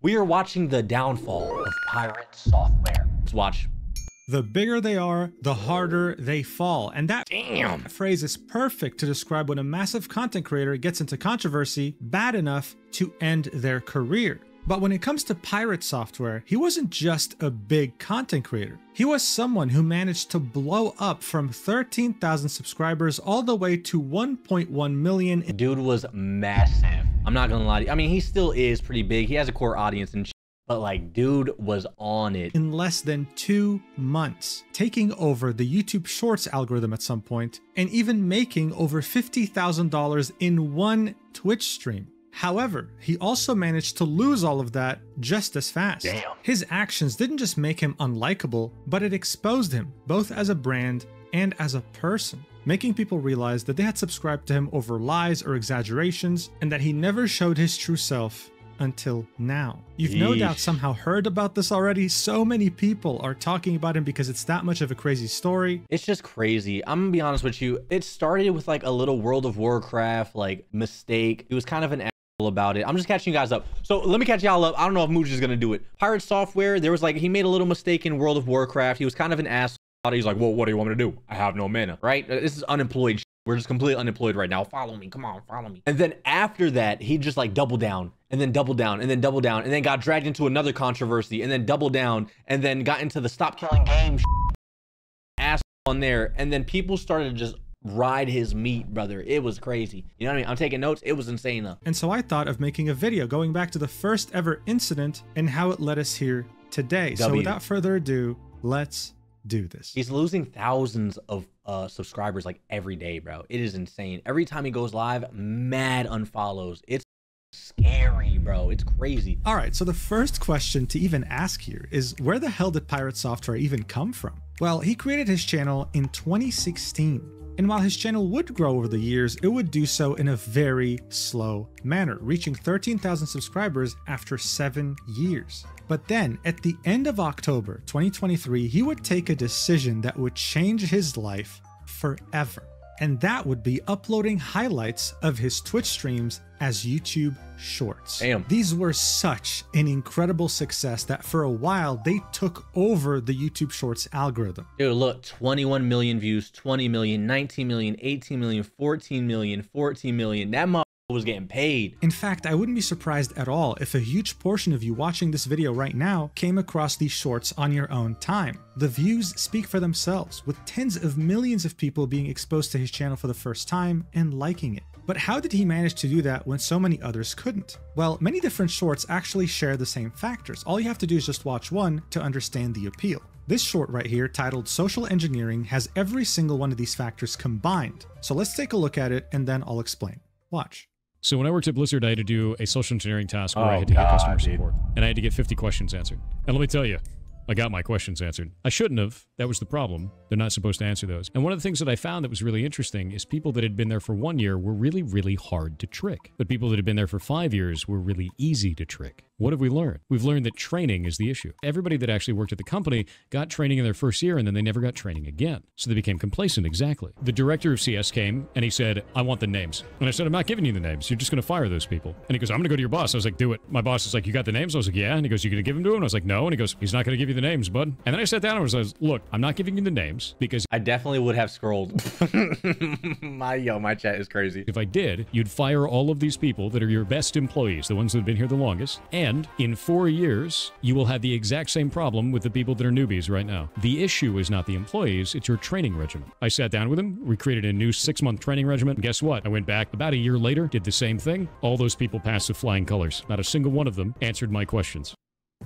We are watching the downfall of pirate software. Let's watch. The bigger they are, the harder they fall. And that phrase is perfect to describe when a massive content creator gets into controversy bad enough to end their career. But when it comes to pirate software, he wasn't just a big content creator. He was someone who managed to blow up from 13,000 subscribers all the way to 1.1 million. Dude was massive. I'm not gonna lie to you. I mean, he still is pretty big. He has a core audience and shit, but like, dude was on it. In less than 2 months, taking over the YouTube Shorts algorithm at some point, and even making over $50,000 in one Twitch stream. However, he also managed to lose all of that just as fast. Damn. His actions didn't just make him unlikable, but it exposed him, both as a brand and as a person, making people realize that they had subscribed to him over lies or exaggerations, and that he never showed his true self until now. You've no doubt somehow heard about this already. So many people are talking about him because it's that much of a crazy story. It's just crazy. I'm gonna be honest with you. It started with like a little World of Warcraft like mistake. It was kind of an about it. I'm just catching you guys up. So let me catch y'all up. I don't know if Mooch is gonna do it. Pirate software, there was like, he made a little mistake in World of Warcraft. He was kind of an asshole. He's like, well, what do you want me to do? I have no mana, right? This is unemployed. We're just completely unemployed right now. Follow me. Come on, follow me. And then after that, he just like doubled down and then doubled down and then doubled down and then got dragged into another controversy and then doubled down and then got into the stop killing game ass on there. And then people started to just ride his meat, brother. It was crazy. You know what I mean? I'm taking notes. It was insane though. And so I thought of making a video going back to the first ever incident and how it led us here today. So without further ado, let's do this. He's losing thousands of subscribers like every day, bro. It is insane. Every time he goes live, mad unfollows. It's scary, bro. It's crazy. All right, so the first question to even ask here is, where the hell did pirate software even come from? Well, he created his channel in 2016. And while his channel would grow over the years, it would do so in a very slow manner, reaching 13,000 subscribers after 7 years. But then, at the end of October 2023, he would take a decision that would change his life forever. And that would be uploading highlights of his Twitch streams as YouTube Shorts. Damn. These were such an incredible success that for a while they took over the YouTube Shorts algorithm. Dude, look, 21 million views, 20 million, 19 million, 18 million, 14 million, 14 million. That motherfucker was getting paid. In fact, I wouldn't be surprised at all if a huge portion of you watching this video right now came across these shorts on your own time. The views speak for themselves, with tens of millions of people being exposed to his channel for the first time and liking it. But how did he manage to do that when so many others couldn't? Well, many different shorts actually share the same factors. All you have to do is just watch one to understand the appeal. This short right here, titled Social Engineering, has every single one of these factors combined. So let's take a look at it and then I'll explain. Watch. So when I worked at Blizzard, I had to do a social engineering task where I had to get customer support. And I had to get 50 questions answered. And let me tell you, I got my questions answered. I shouldn't have. That was the problem. They're not supposed to answer those. And one of the things that I found that was really interesting is people that had been there for 1 year were really, really hard to trick. But people that had been there for 5 years were really easy to trick. What have we learned? We've learned that training is the issue. Everybody that actually worked at the company got training in their first year and then they never got training again. So they became complacent, exactly. The director of CS came and he said, I want the names. And I said, I'm not giving you the names. You're just going to fire those people. And he goes, I'm going to go to your boss. I was like, do it. My boss is like, you got the names? I was like, yeah. And he goes, you going to give them to him? And I was like, no. And he goes, he's not going to give you the names, bud. And then I sat down and I was look, I'm not giving you the names because I definitely would have scrolled. my chat is crazy. If I did, you'd fire all of these people that are your best employees, the ones that have been here the longest. And in 4 years, you will have the exact same problem with the people that are newbies right now. The issue is not the employees, it's your training regimen. I sat down with him, we created a new 6-month training regimen. And guess what? I went back about a year later, did the same thing. All those people passed with flying colors. Not a single one of them answered my questions.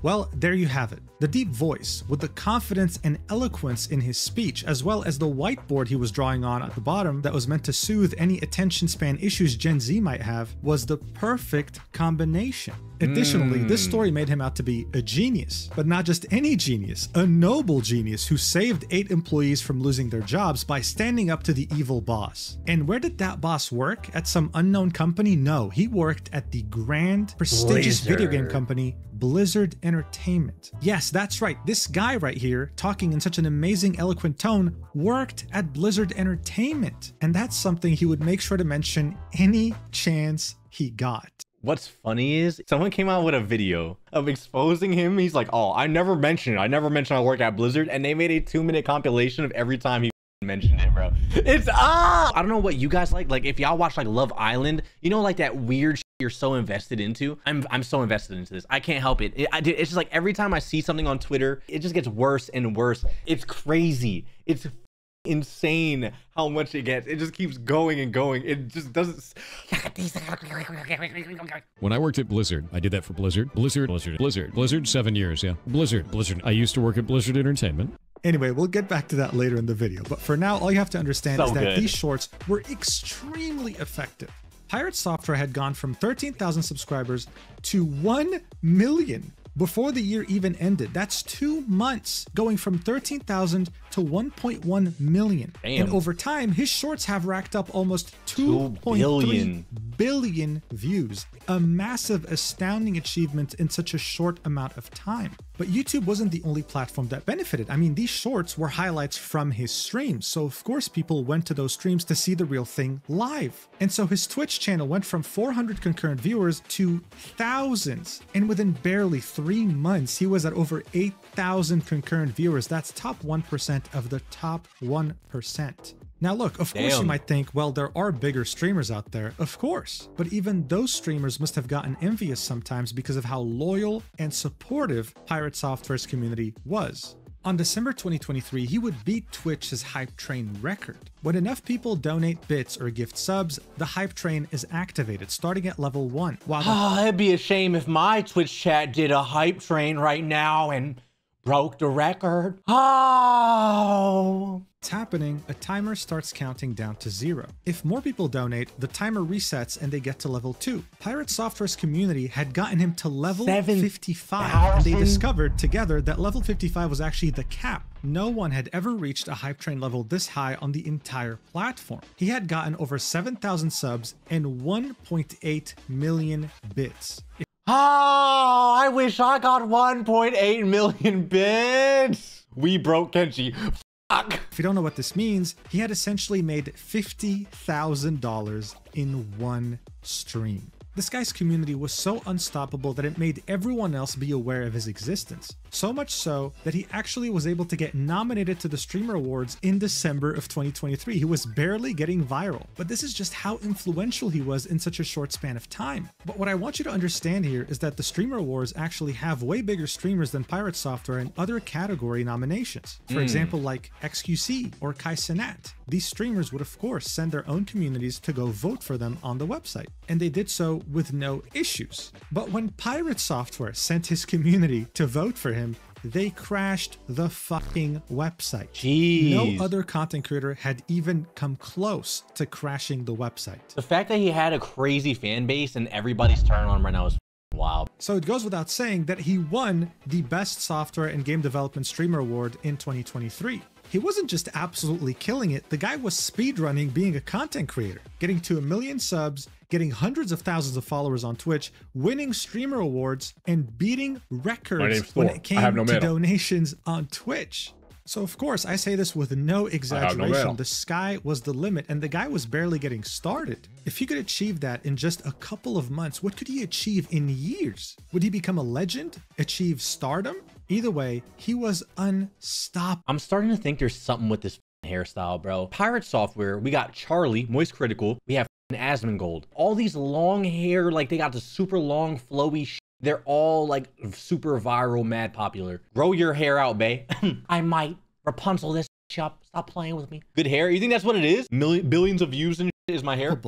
Well, there you have it. The deep voice, with the confidence and eloquence in his speech, as well as the whiteboard he was drawing on at the bottom that was meant to soothe any attention span issues Gen Z might have, was the perfect combination. Additionally, this story made him out to be a genius, but not just any genius, a noble genius who saved 8 employees from losing their jobs by standing up to the evil boss. And where did that boss work? At some unknown company? No, he worked at the grand, prestigious video game company, Blizzard Entertainment. Yes, that's right. This guy right here, talking in such an amazing, eloquent tone, worked at Blizzard Entertainment. And that's something he would make sure to mention any chance he got. What's funny is someone came out with a video of exposing him. He's like, oh, I never mentioned it. I never mentioned I work at Blizzard. And they made a 2-minute compilation of every time he mentioned it, bro. It's I don't know what you guys like. Like if y'all watch like Love Island, you know, like that weird shit you're so invested into. I'm so invested into this. I can't help it. It's just like every time I see something on Twitter, it just gets worse and worse. It's crazy. It's insane how much it gets. It just keeps going and going. It just doesn't. When I worked at Blizzard, I did that for Blizzard. Blizzard, 7 years, yeah. Blizzard. I used to work at Blizzard Entertainment. Anyway, we'll get back to that later in the video, but for now, all you have to understand is that these shorts were extremely effective. Pirate Software had gone from 13,000 subscribers to 1 million before the year even ended. That's 2 months, going from 13,000 to 1.1 million. Damn. And over time, his shorts have racked up almost 2.3 billion views. A massive, astounding achievement in such a short amount of time. But YouTube wasn't the only platform that benefited. I mean, these shorts were highlights from his streams, so of course people went to those streams to see the real thing live. And so his Twitch channel went from 400 concurrent viewers to thousands. And within barely 3 months, he was at over 8,000 concurrent viewers. That's top 1% of the top 1%. Now look, of course you might think, well, there are bigger streamers out there, of course. But even those streamers must have gotten envious sometimes because of how loyal and supportive Pirate Software's community was. On December 2023, he would beat Twitch's hype train record. When enough people donate bits or gift subs, the hype train is activated, starting at level 1. While it'd be a shame if my Twitch chat did a hype train right now and broke the record. Oh! It's happening, a timer starts counting down to 0. If more people donate, the timer resets and they get to level 2. Pirate Software's community had gotten him to level 55, and they discovered together that level 55 was actually the cap. No one had ever reached a hype train level this high on the entire platform. He had gotten over 7,000 subs and 1.8 million bits. Oh, I wish I got 1.8 million bits. We broke Kenji. Fuck. If you don't know what this means, he had essentially made $50,000 in one stream. This guy's community was so unstoppable that it made everyone else be aware of his existence. So much so that he actually was able to get nominated to the Streamer Awards in December of 2023. He was barely getting viral. But this is just how influential he was in such a short span of time. But what I want you to understand here is that the Streamer Awards actually have way bigger streamers than Pirate Software and other category nominations. For example, like XQC or Kai Cenat. These streamers would of course send their own communities to go vote for them on the website. And they did so with no issues. But when Pirate Software sent his community to vote for him, they crashed the fucking website. Jeez. No other content creator had even come close to crashing the website. The fact that he had a crazy fan base and everybody's turning on him right now is wild. So it goes without saying that he won the Best Software and Game Development Streamer Award in 2023. He wasn't just absolutely killing it, the guy was speedrunning being a content creator, getting to 1 million subs, getting hundreds of thousands of followers on Twitch, winning streamer awards, and beating records when it came to donations on Twitch. So of course, I say this with no exaggeration, the sky was the limit and the guy was barely getting started. If he could achieve that in just a couple of months, what could he achieve in years? Would he become a legend? Achieve stardom? Either way, he was unstoppable. I'm starting to think there's something with this hairstyle, bro. Pirate Software, we got Charlie, Moist Critical, we have Asmongold. All these long hair, like they got the super long flowy shit. They're all like super viral, mad popular. Grow your hair out, bae. I might Rapunzel this up. Stop playing with me. Good hair. You think that's what it is? Billions of views and shit is my hair?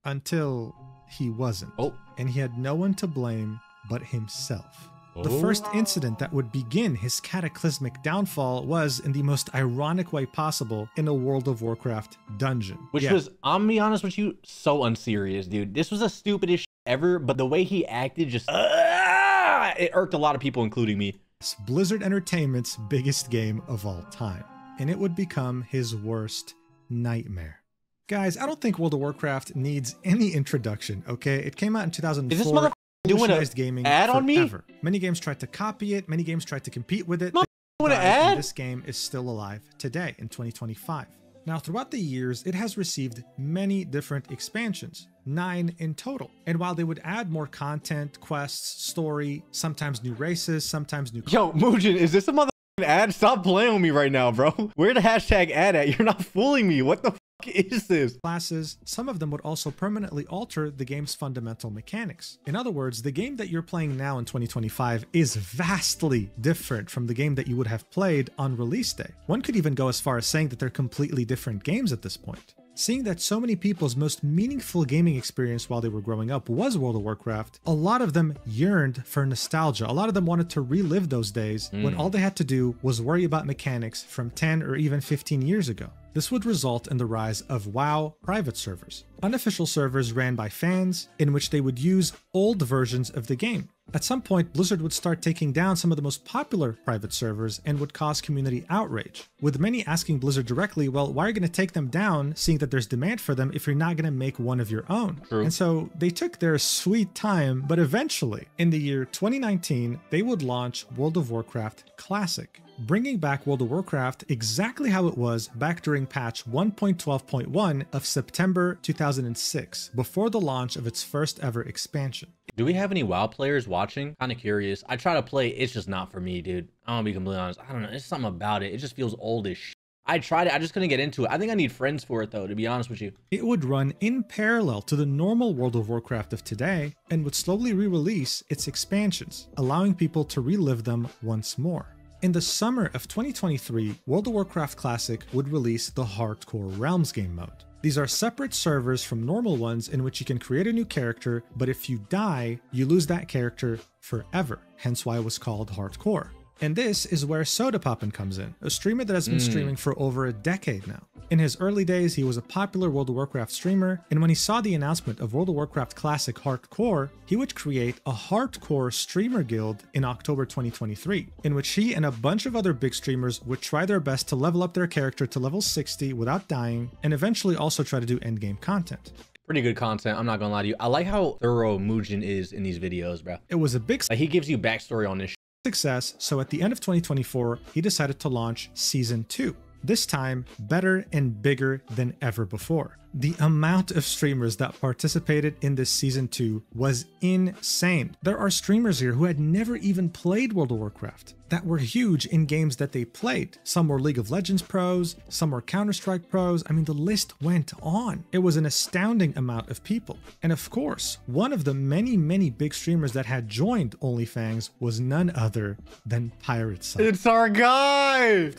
Until he wasn't. Oh. And he had no one to blame but himself. The first incident that would begin his cataclysmic downfall was, in the most ironic way possible, in a World of Warcraft dungeon. Which was, I'm gonna be honest with you, so unserious, dude. This was the stupidest shit ever, but the way he acted just, it irked a lot of people, including me. It's Blizzard Entertainment's biggest game of all time, and it would become his worst nightmare. Guys, I don't think World of Warcraft needs any introduction, okay? It came out in 2004. Is this motherfucker doing an gaming ad on me? Many games tried to copy it. Many games tried to compete with it. Doing an ad? This game is still alive today in 2025. Now, throughout the years, it has received many different expansions, 9 in total. And while they would add more content, quests, story, sometimes new races, sometimes new... Yo, Muujin, is this a motherfucking ad? Stop playing with me right now, bro. Where the hashtag ad at? You're not fooling me. What the fuck is this? Classes, some of them would also permanently alter the game's fundamental mechanics. In other words, the game that you're playing now in 2025 is vastly different from the game that you would have played on release day. One could even go as far as saying that they're completely different games at this point. Seeing that so many people's most meaningful gaming experience while they were growing up was World of Warcraft, a lot of them yearned for nostalgia. A lot of them wanted to relive those days when all they had to do was worry about mechanics from 10 or even 15 years ago. This would result in the rise of WoW private servers, unofficial servers ran by fans in which they would use old versions of the game. At some point, Blizzard would start taking down some of the most popular private servers and would cause community outrage, with many asking Blizzard directly, well, why are you going to take them down, seeing that there's demand for them if you're not going to make one of your own? True. And so they took their sweet time, but eventually, in the year 2019, they would launch World of Warcraft Classic, bringing back World of Warcraft exactly how it was back during patch 1.12.1 of September 2006, before the launch of its first ever expansion. Do we have any WoW players watching? Kind of curious. I try to play, it's just not for me, dude. I'm gonna be completely honest. I don't know, there's something about it. It just feels old as shit. I tried it, I just couldn't get into it. I think I need friends for it though, to be honest with you. It would run in parallel to the normal World of Warcraft of today and would slowly re-release its expansions, allowing people to relive them once more. In the summer of 2023, World of Warcraft Classic would release the Hardcore Realms game mode. These are separate servers from normal ones in which you can create a new character, but if you die, you lose that character forever, hence why it was called Hardcore. And this is where Sodapoppin comes in, a streamer that has been streaming for over a decade now. In his early days, he was a popular World of Warcraft streamer, and when he saw the announcement of World of Warcraft Classic Hardcore, he would create a Hardcore Streamer Guild in October 2023, in which he and a bunch of other big streamers would try their best to level up their character to level 60 without dying, and eventually also try to do endgame content. Pretty good content, I'm not gonna lie to you. I like how thorough Muujin is in these videos, bro. It was a big like, he gives you backstory on this success, so at the end of 2024, he decided to launch Season 2. This time, better and bigger than ever before. The amount of streamers that participated in this Season 2 was insane. There are streamers here who had never even played World of Warcraft, that were huge in games that they played. Some were League of Legends pros, some were Counter-Strike pros. I mean, the list went on. It was an astounding amount of people. And of course, one of the many big streamers that had joined OnlyFans was none other than Pirate Software. It's our guy!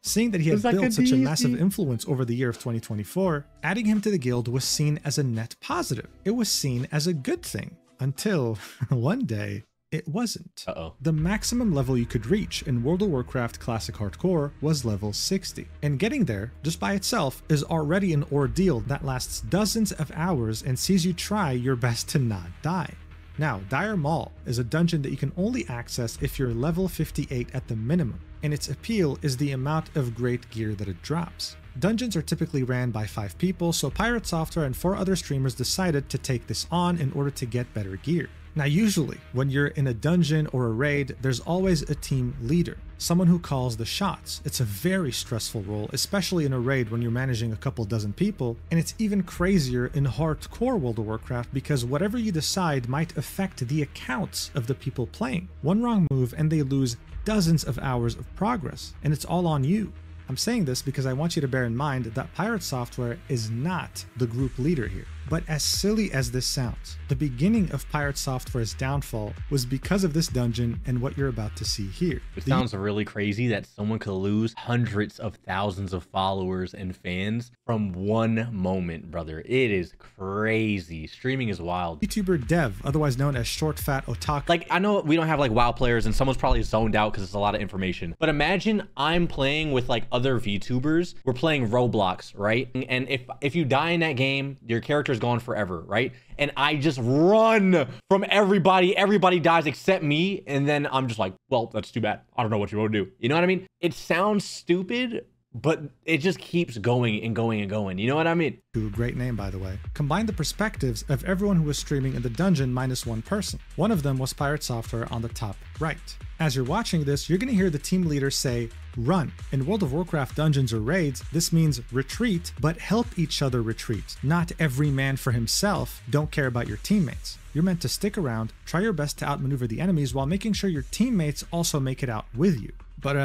Seeing that he had built such a massive influence over the year of 2024, adding him to the guild was seen as a net positive. It was seen as a good thing, until one day, it wasn't. The maximum level you could reach in World of Warcraft Classic Hardcore was level 60. And getting there, just by itself, is already an ordeal that lasts dozens of hours and sees you try your best to not die. Now, Dire Maul is a dungeon that you can only access if you're level 58 at the minimum, and its appeal is the amount of great gear that it drops. Dungeons are typically ran by 5 people, so Pirate Software and 4 other streamers decided to take this on in order to get better gear. Now, usually, when you're in a dungeon or a raid, there's always a team leader, someone who calls the shots. It's a very stressful role, especially in a raid when you're managing a couple dozen people, and it's even crazier in hardcore World of Warcraft because whatever you decide might affect the accounts of the people playing. One wrong move and they lose dozens of hours of progress, and it's all on you. I'm saying this because I want you to bear in mind that Pirate Software is not the group leader here. But as silly as this sounds, the beginning of Pirate Software's downfall was because of this dungeon and what you're about to see here. It sounds really crazy that someone could lose hundreds of thousands of followers and fans from one moment, brother. It is crazy. Streaming is wild. YouTuber Dev, otherwise known as Short Fat Otaku. Like, I know we don't have like WoW players and someone's probably zoned out because it's a lot of information. But imagine I'm playing with like other VTubers. We're playing Roblox, right? And if you die in that game, your character gone forever, right? And I just run from everybody dies except me, and then I'm just like, well, that's too bad. I don't know what you want to do. You know what I mean? It sounds stupid, but it just keeps going and going and going. You know what I mean? Great name, by the way. Combined the perspectives of everyone who was streaming in the dungeon minus one person. One of them was Pirate Software on the top right. As you're watching this, you're going to hear the team leader say, run. In World of Warcraft dungeons or raids, this means retreat, but help each other retreat. Not every man for himself. Don't care about your teammates. You're meant to stick around, try your best to outmaneuver the enemies while making sure your teammates also make it out with you. But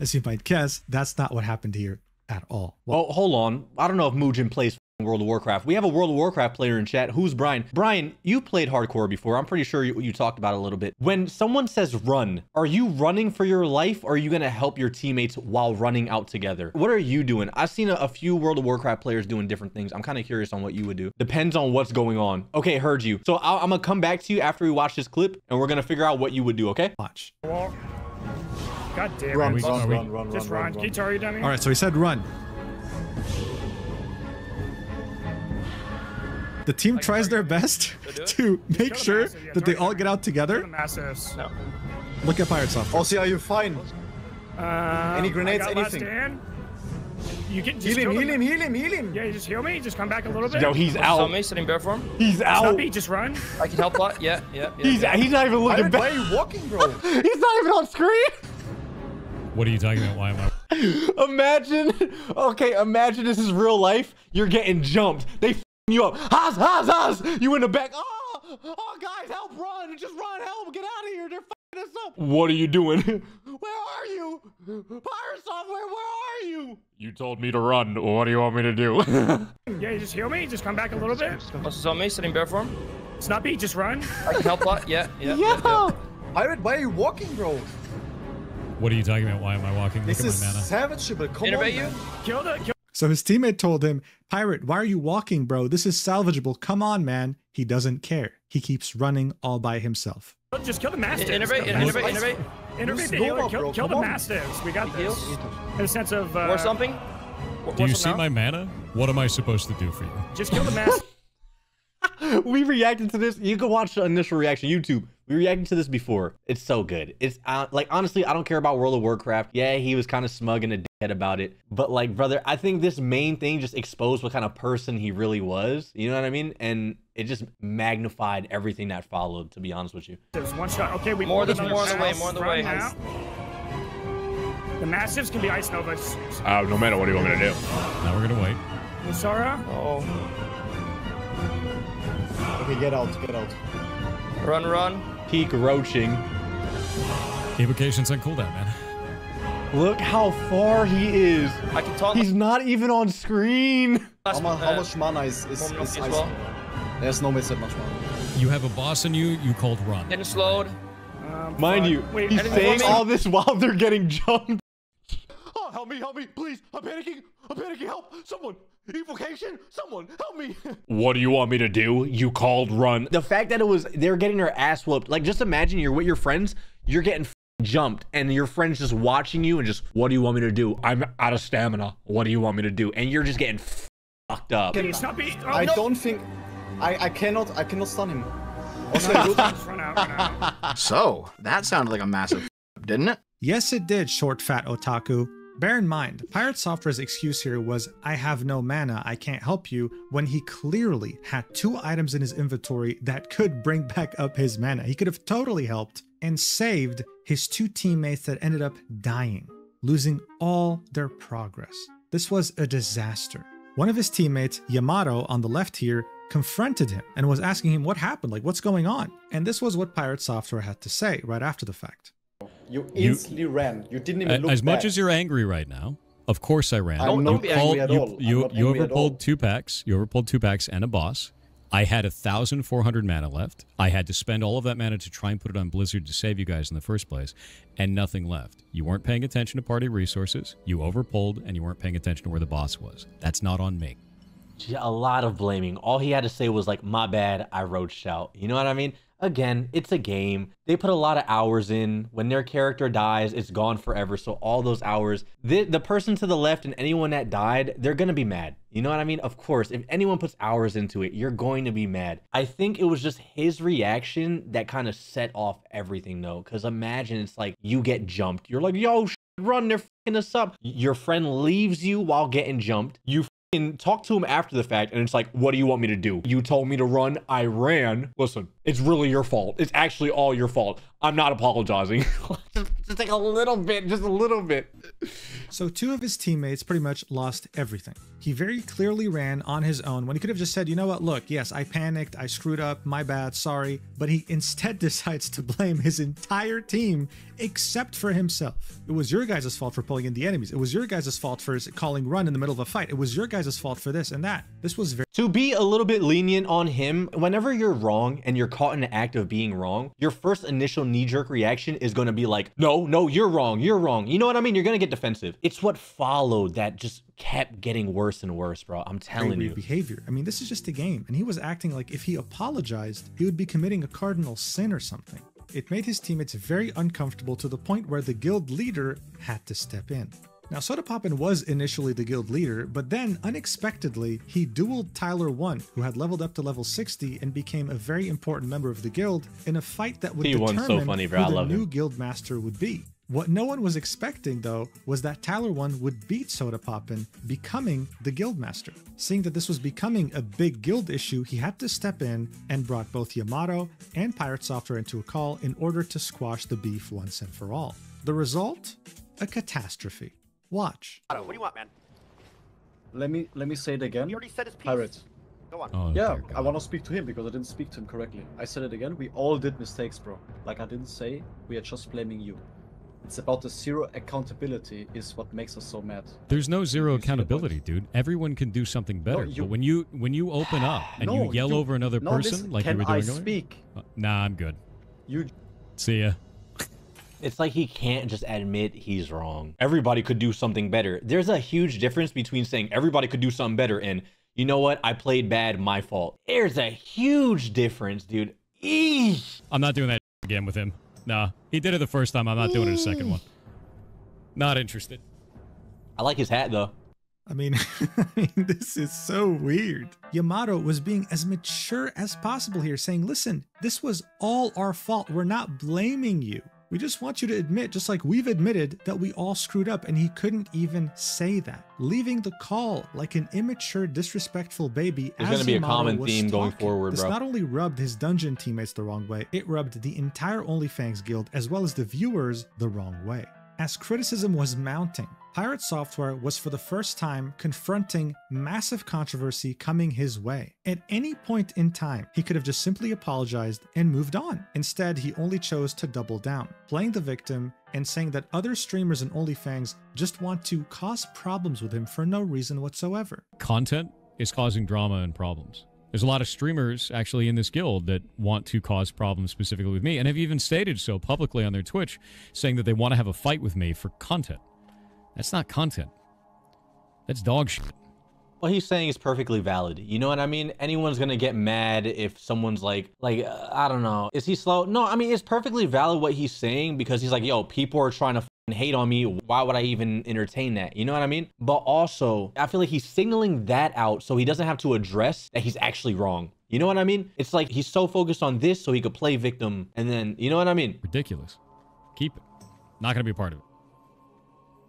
as you might guess, that's not what happened here at all. Well, hold on. I don't know if Muujin plays World of Warcraft. We have a World of Warcraft player in chat. Who's Brian? Brian, you played hardcore before. I'm pretty sure you talked about it a little bit. When someone says run, are you running for your life or are you going to help your teammates while running out together? What are you doing? I've seen a few World of Warcraft players doing different things. I'm kind of curious on what you would do. Depends on what's going on. Okay, heard you. So I'm going to come back to you after we watch this clip and we're going to figure out what you would do, okay? Watch. God damn Run, it. run. Just run. Guitar, you dummy? All right, so he said run. The team tries their best to make sure that they all get out together. Massives. No. Look at Pirate Software. Oh, see, are you fine? Any grenades, anything? You can heal him. Yeah, you just heal me. Just come back a little bit. No, he's out. Saw me sitting bear form. He's out. Stumpy, just run. I can help lot. Yeah. He's not even looking back. Why are you walking, bro? He's not even on screen. What are you talking about? Why am I? Imagine, okay, imagine this is real life. You're getting jumped. They f you up. Haas. You in the back. Oh, guys, help, run. Just run, help. Get out of here. They're f***ing us up. What are you doing? Where are you? Pirate Software, where are you? You told me to run. What do you want me to do? Yeah, you just heal me. Just come back a little bit. Also saw me sitting bear form. Snuppy, just run. I can help lot. Yeah. Pirate, why are you walking, bro? What are you talking about? Why am I walking? Look This at is my mana. savageable. Come Innovate on, you? man. Kill. So his teammate told him, Pirate, why are you walking, bro? This is salvageable. Come on, man. He doesn't care. He keeps running all by himself. Just kill the mastiffs. Innovate the healer. Kill the mastiffs. We got this. In a sense of... War something? Do you see my mana? What am I supposed to do for you? Just kill the mastiffs. We reacted to this. You can watch the initial reaction YouTube. We reacted to this before. It's so good. It's like, honestly, I don't care about World of Warcraft. Yeah, he was kind of smug and a dickhead about it, but like, brother, I think this main thing just exposed what kind of person he really was. You know what I mean? And it just magnified everything that followed, to be honest with you. There's one shot. Okay, we There's more on the way. Now. The mastiffs can be Ice Novas. No matter what do you want me to do? Now we're gonna wait. Musara? Oh. Okay, get out. Run. Peak roaching. Evocation's on cooldown, man. Look how far he is. I can taunt. He's not even on screen. How much mana is as ice? well. There's no way that much mana. You have a boss in you called run. Getting slowed. Mind you, Wait, he's anything saying for me? all this while they're getting jumped. Oh, help me, please. I'm panicking, help, someone. Evocation, someone, help me. What do you want me to do? You called run. The fact that they're getting their ass whooped. Like, just imagine you're with your friends, you're getting jumped, and your friend's just watching you and just, what do you want me to do? I'm out of stamina. What do you want me to do? And you're just getting fucked up. Can you stop me? Oh, I no. don't think... I cannot stun him. Just run out. So, that sounded like a massive didn't it? Yes, it did, short fat otaku. Bear in mind, Pirate Software's excuse here was, I have no mana, I can't help you, when he clearly had 2 items in his inventory that could bring back up his mana. He could have totally helped and saved his 2 teammates that ended up dying, losing all their progress. This was a disaster. One of his teammates, Yamato, on the left here, confronted him and was asking him what happened, like what's going on? And this was what Pirate Software had to say right after the fact. You instantly ran. You didn't even look As much back. as you're angry right now, of course I ran. Don't be angry at all. You I'm not angry at all. overpulled 2 packs. You overpulled 2 packs and a boss. I had 1,400 mana left. I had to spend all of that mana to try and put it on Blizzard to save you guys in the first place, and nothing left. You weren't paying attention to party resources. You overpulled, and you weren't paying attention to where the boss was. That's not on me. A lot of blaming. All he had to say was like, my bad, I roached out. You know what I mean? Again, it's a game. They put a lot of hours in. When their character dies, it's gone forever. So all those hours, the person to the left and anyone that died, they're going to be mad. You know what I mean? Of course, if anyone puts hours into it, you're going to be mad. I think it was just his reaction that kind of set off everything though. Because imagine it's like you get jumped. You're like, yo, run, they're fucking us up. Your friend leaves you while getting jumped. You fucking talk to him after the fact, and it's like, what do you want me to do? You told me to run, I ran. Listen, it's really your fault. It's actually all your fault. I'm not apologizing. just like a little bit, just a little bit. So 2 of his teammates pretty much lost everything. He very clearly ran on his own when he could have just said, you know what, look, yes, I panicked, I screwed up, my bad, sorry. But he instead decides to blame his entire team except for himself. It was your guys' fault for pulling in the enemies. It was your guys' fault for calling run in the middle of a fight. It was your guys' fault for this and that. This was very... To be a little bit lenient on him, whenever you're wrong and you're caught in the act of being wrong, your first initial knee-jerk reaction is going to be like, no, you're wrong, you're wrong. You know what I mean? You're going to get defensive. It's what followed that just kept getting worse and worse, bro. I'm telling you. Behavior. I mean, this is just a game, and he was acting like if he apologized, he would be committing a cardinal sin or something. It made his teammates very uncomfortable to the point where the guild leader had to step in. Now, Sodapoppin was initially the guild leader, but then, unexpectedly, he dueled Tyler 1, who had leveled up to level 60 and became a very important member of the guild in a fight that would determine who the new guild master would be. What no one was expecting, though, was that Tyler 1 would beat Sodapoppin, becoming the guild master. Seeing that this was becoming a big guild issue, he had to step in and brought both Yamato and Pirate Software into a call in order to squash the beef once and for all. The result? A catastrophe. Watch. What do you want, man? Let me say it again. He already said his piece. Pirate. Go on. Oh, Yeah, I want to speak to him because I didn't speak to him correctly. I said it again. We all did mistakes, bro. Like I didn't say, we are just blaming you. It's about the zero accountability is what makes us so mad. There's no zero accountability, dude. Everyone can do something better. No, but when you open up and No, you yell over another person listen, like you were can I doing earlier? speak? Nah, I'm good. You See ya. It's like he can't just admit he's wrong. Everybody could do something better. There's a huge difference between saying everybody could do something better and, you know what, I played bad, my fault. There's a huge difference, dude. Eesh. I'm not doing that again with him. Nah, he did it the first time. I'm not doing it a second one. Not interested. I like his hat, though. I mean, this is so weird. Yamato was being as mature as possible here, saying, listen, this was all our fault. We're not blaming you. We just want you to admit, just like we've admitted, that we all screwed up, and he couldn't even say that. Leaving the call like an immature, disrespectful baby. There's gonna be a common theme going forward, bro. This not only rubbed his dungeon teammates the wrong way, it rubbed the entire OnlyFans guild, as well as the viewers, the wrong way. As criticism was mounting, Pirate Software was for the first time confronting massive controversy coming his way. At any point in time, he could have just simply apologized and moved on. Instead, he only chose to double down, playing the victim and saying that other streamers and OnlyFans just want to cause problems with him for no reason whatsoever. Content is causing drama and problems. There's a lot of streamers actually in this guild that want to cause problems specifically with me, and have even stated so publicly on their Twitch, saying that they want to have a fight with me for content. That's not content. That's dog shit. What he's saying is perfectly valid. You know what I mean? Anyone's gonna get mad if someone's like, I don't know. Is he slow? No, I mean, it's perfectly valid what he's saying because he's like, yo, people are trying to hate on me. Why would I even entertain that? You know what I mean? But also, I feel like he's signaling that out so he doesn't have to address that he's actually wrong. You know what I mean? It's like he's so focused on this so he could play victim and then, you know what I mean? Ridiculous. Keep it. Not gonna be a part of it.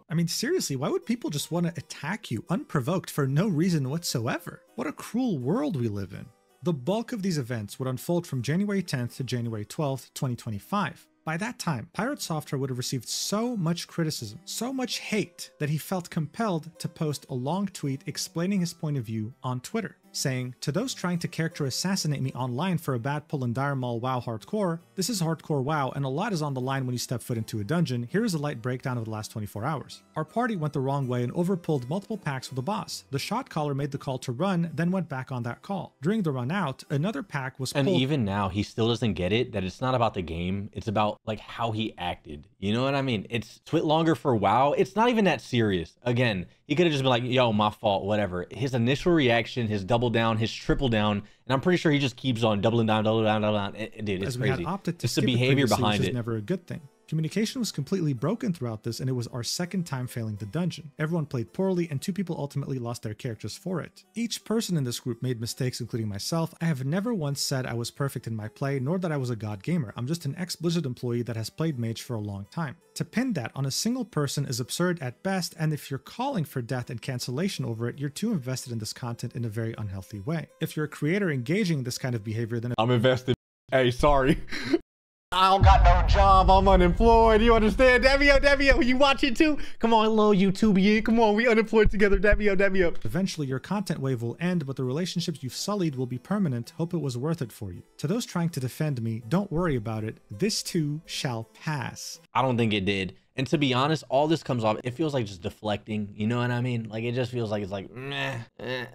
I mean, seriously, why would people just want to attack you unprovoked for no reason whatsoever? What a cruel world we live in. The bulk of these events would unfold from January 10th to January 12th, 2025. By that time, Pirate Software would have received so much criticism, so much hate, that he felt compelled to post a long tweet explaining his point of view on Twitter, saying, "To those trying to character assassinate me online for a bad pull in Dire Maul WoW hardcore, this is hardcore WoW and a lot is on the line when you step foot into a dungeon. Here is a light breakdown of the last 24 hours. Our party went the wrong way and overpulled multiple packs with the boss. The shot caller made the call to run, then went back on that call. During the run out, another pack was pulled." And even now, he still doesn't get it, that it's not about the game. It's about like how he acted. You know what I mean? It's twit longer for WoW. It's not even that serious. Again, he could have just been like, yo, my fault, whatever. His initial reaction, his double down, his triple down, and I'm pretty sure he just keeps on doubling down, doubling down, doubling down. Dude, it's As we had crazy. opted to It's the skip it behavior previously, behind which is it. never a good thing. Communication was completely broken throughout this, and it was our second time failing the dungeon. Everyone played poorly, and 2 people ultimately lost their characters for it. Each person in this group made mistakes, including myself. I have never once said I was perfect in my play, nor that I was a god gamer. I'm just an ex-Blizzard employee that has played Mage for a long time. To pin that on a single person is absurd at best, and if you're calling for death and cancellation over it, you're too invested in this content in a very unhealthy way. If you're a creator engaging in this kind of behavior, then I'm invested. Hey, sorry. I don't got no job. I'm unemployed. You understand? Devio, you watch it too? Come on, little YouTube. Come on, we unemployed together. Devio. Eventually, your content wave will end, but the relationships you've sullied will be permanent. Hope it was worth it for you. To those trying to defend me, don't worry about it. This too shall pass. I don't think it did. And to be honest, all this comes off, it feels like just deflecting. You know what I mean? Like, it just feels like it's like, meh,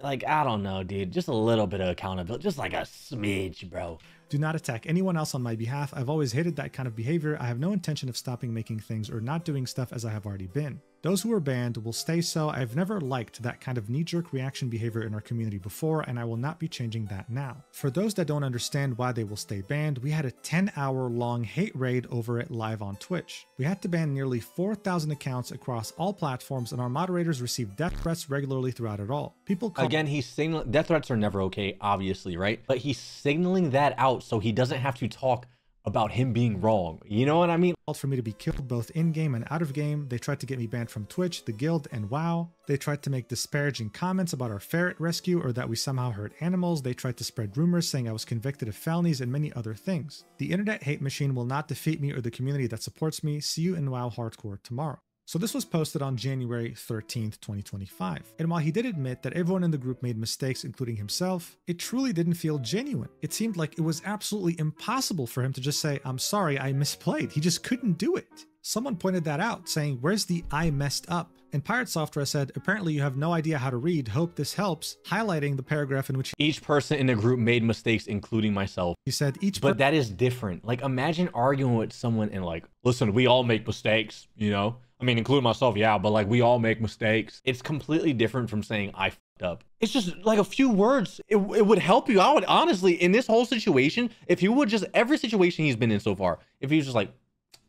like, I don't know, dude. Just a little bit of accountability. Just like a smidge, bro. Do not attack anyone else on my behalf. I've always hated that kind of behavior. I have no intention of stopping making things or not doing stuff as I have already been. Those who were banned will stay so. I've never liked that kind of knee-jerk reaction behavior in our community before, and I will not be changing that now. For those that don't understand why they will stay banned, we had a 10-hour-long hate raid over it live on Twitch. We had to ban nearly 4,000 accounts across all platforms, and our moderators received death threats regularly throughout it all. Again, he's signaling, death threats are never okay, obviously, right? But he's signaling that out so he doesn't have to talk about him being wrong. You know what I mean? For me to be killed both in-game and out of game. They tried to get me banned from Twitch, the guild, and WoW. They tried to make disparaging comments about our ferret rescue or that we somehow hurt animals. They tried to spread rumors saying I was convicted of felonies and many other things. The internet hate machine will not defeat me or the community that supports me. See you in WoW Hardcore tomorrow. So this was posted on January 13th, 2025. And while he did admit that everyone in the group made mistakes, including himself, it truly didn't feel genuine. It seemed like it was absolutely impossible for him to just say, I'm sorry, I misplayed. He just couldn't do it. Someone pointed that out, saying, where's the I messed up? And Pirate Software said, apparently you have no idea how to read. Hope this helps, highlighting the paragraph in which each person in the group made mistakes, including myself. He said but that is different. Like, imagine arguing with someone and like, listen, we all make mistakes, you know? I mean, including myself, yeah, but like we all make mistakes. It's completely different from saying I fucked up. It's just like a few words. It would help you. I would honestly, in this whole situation, if he would just, every situation he's been in so far, if he was just like,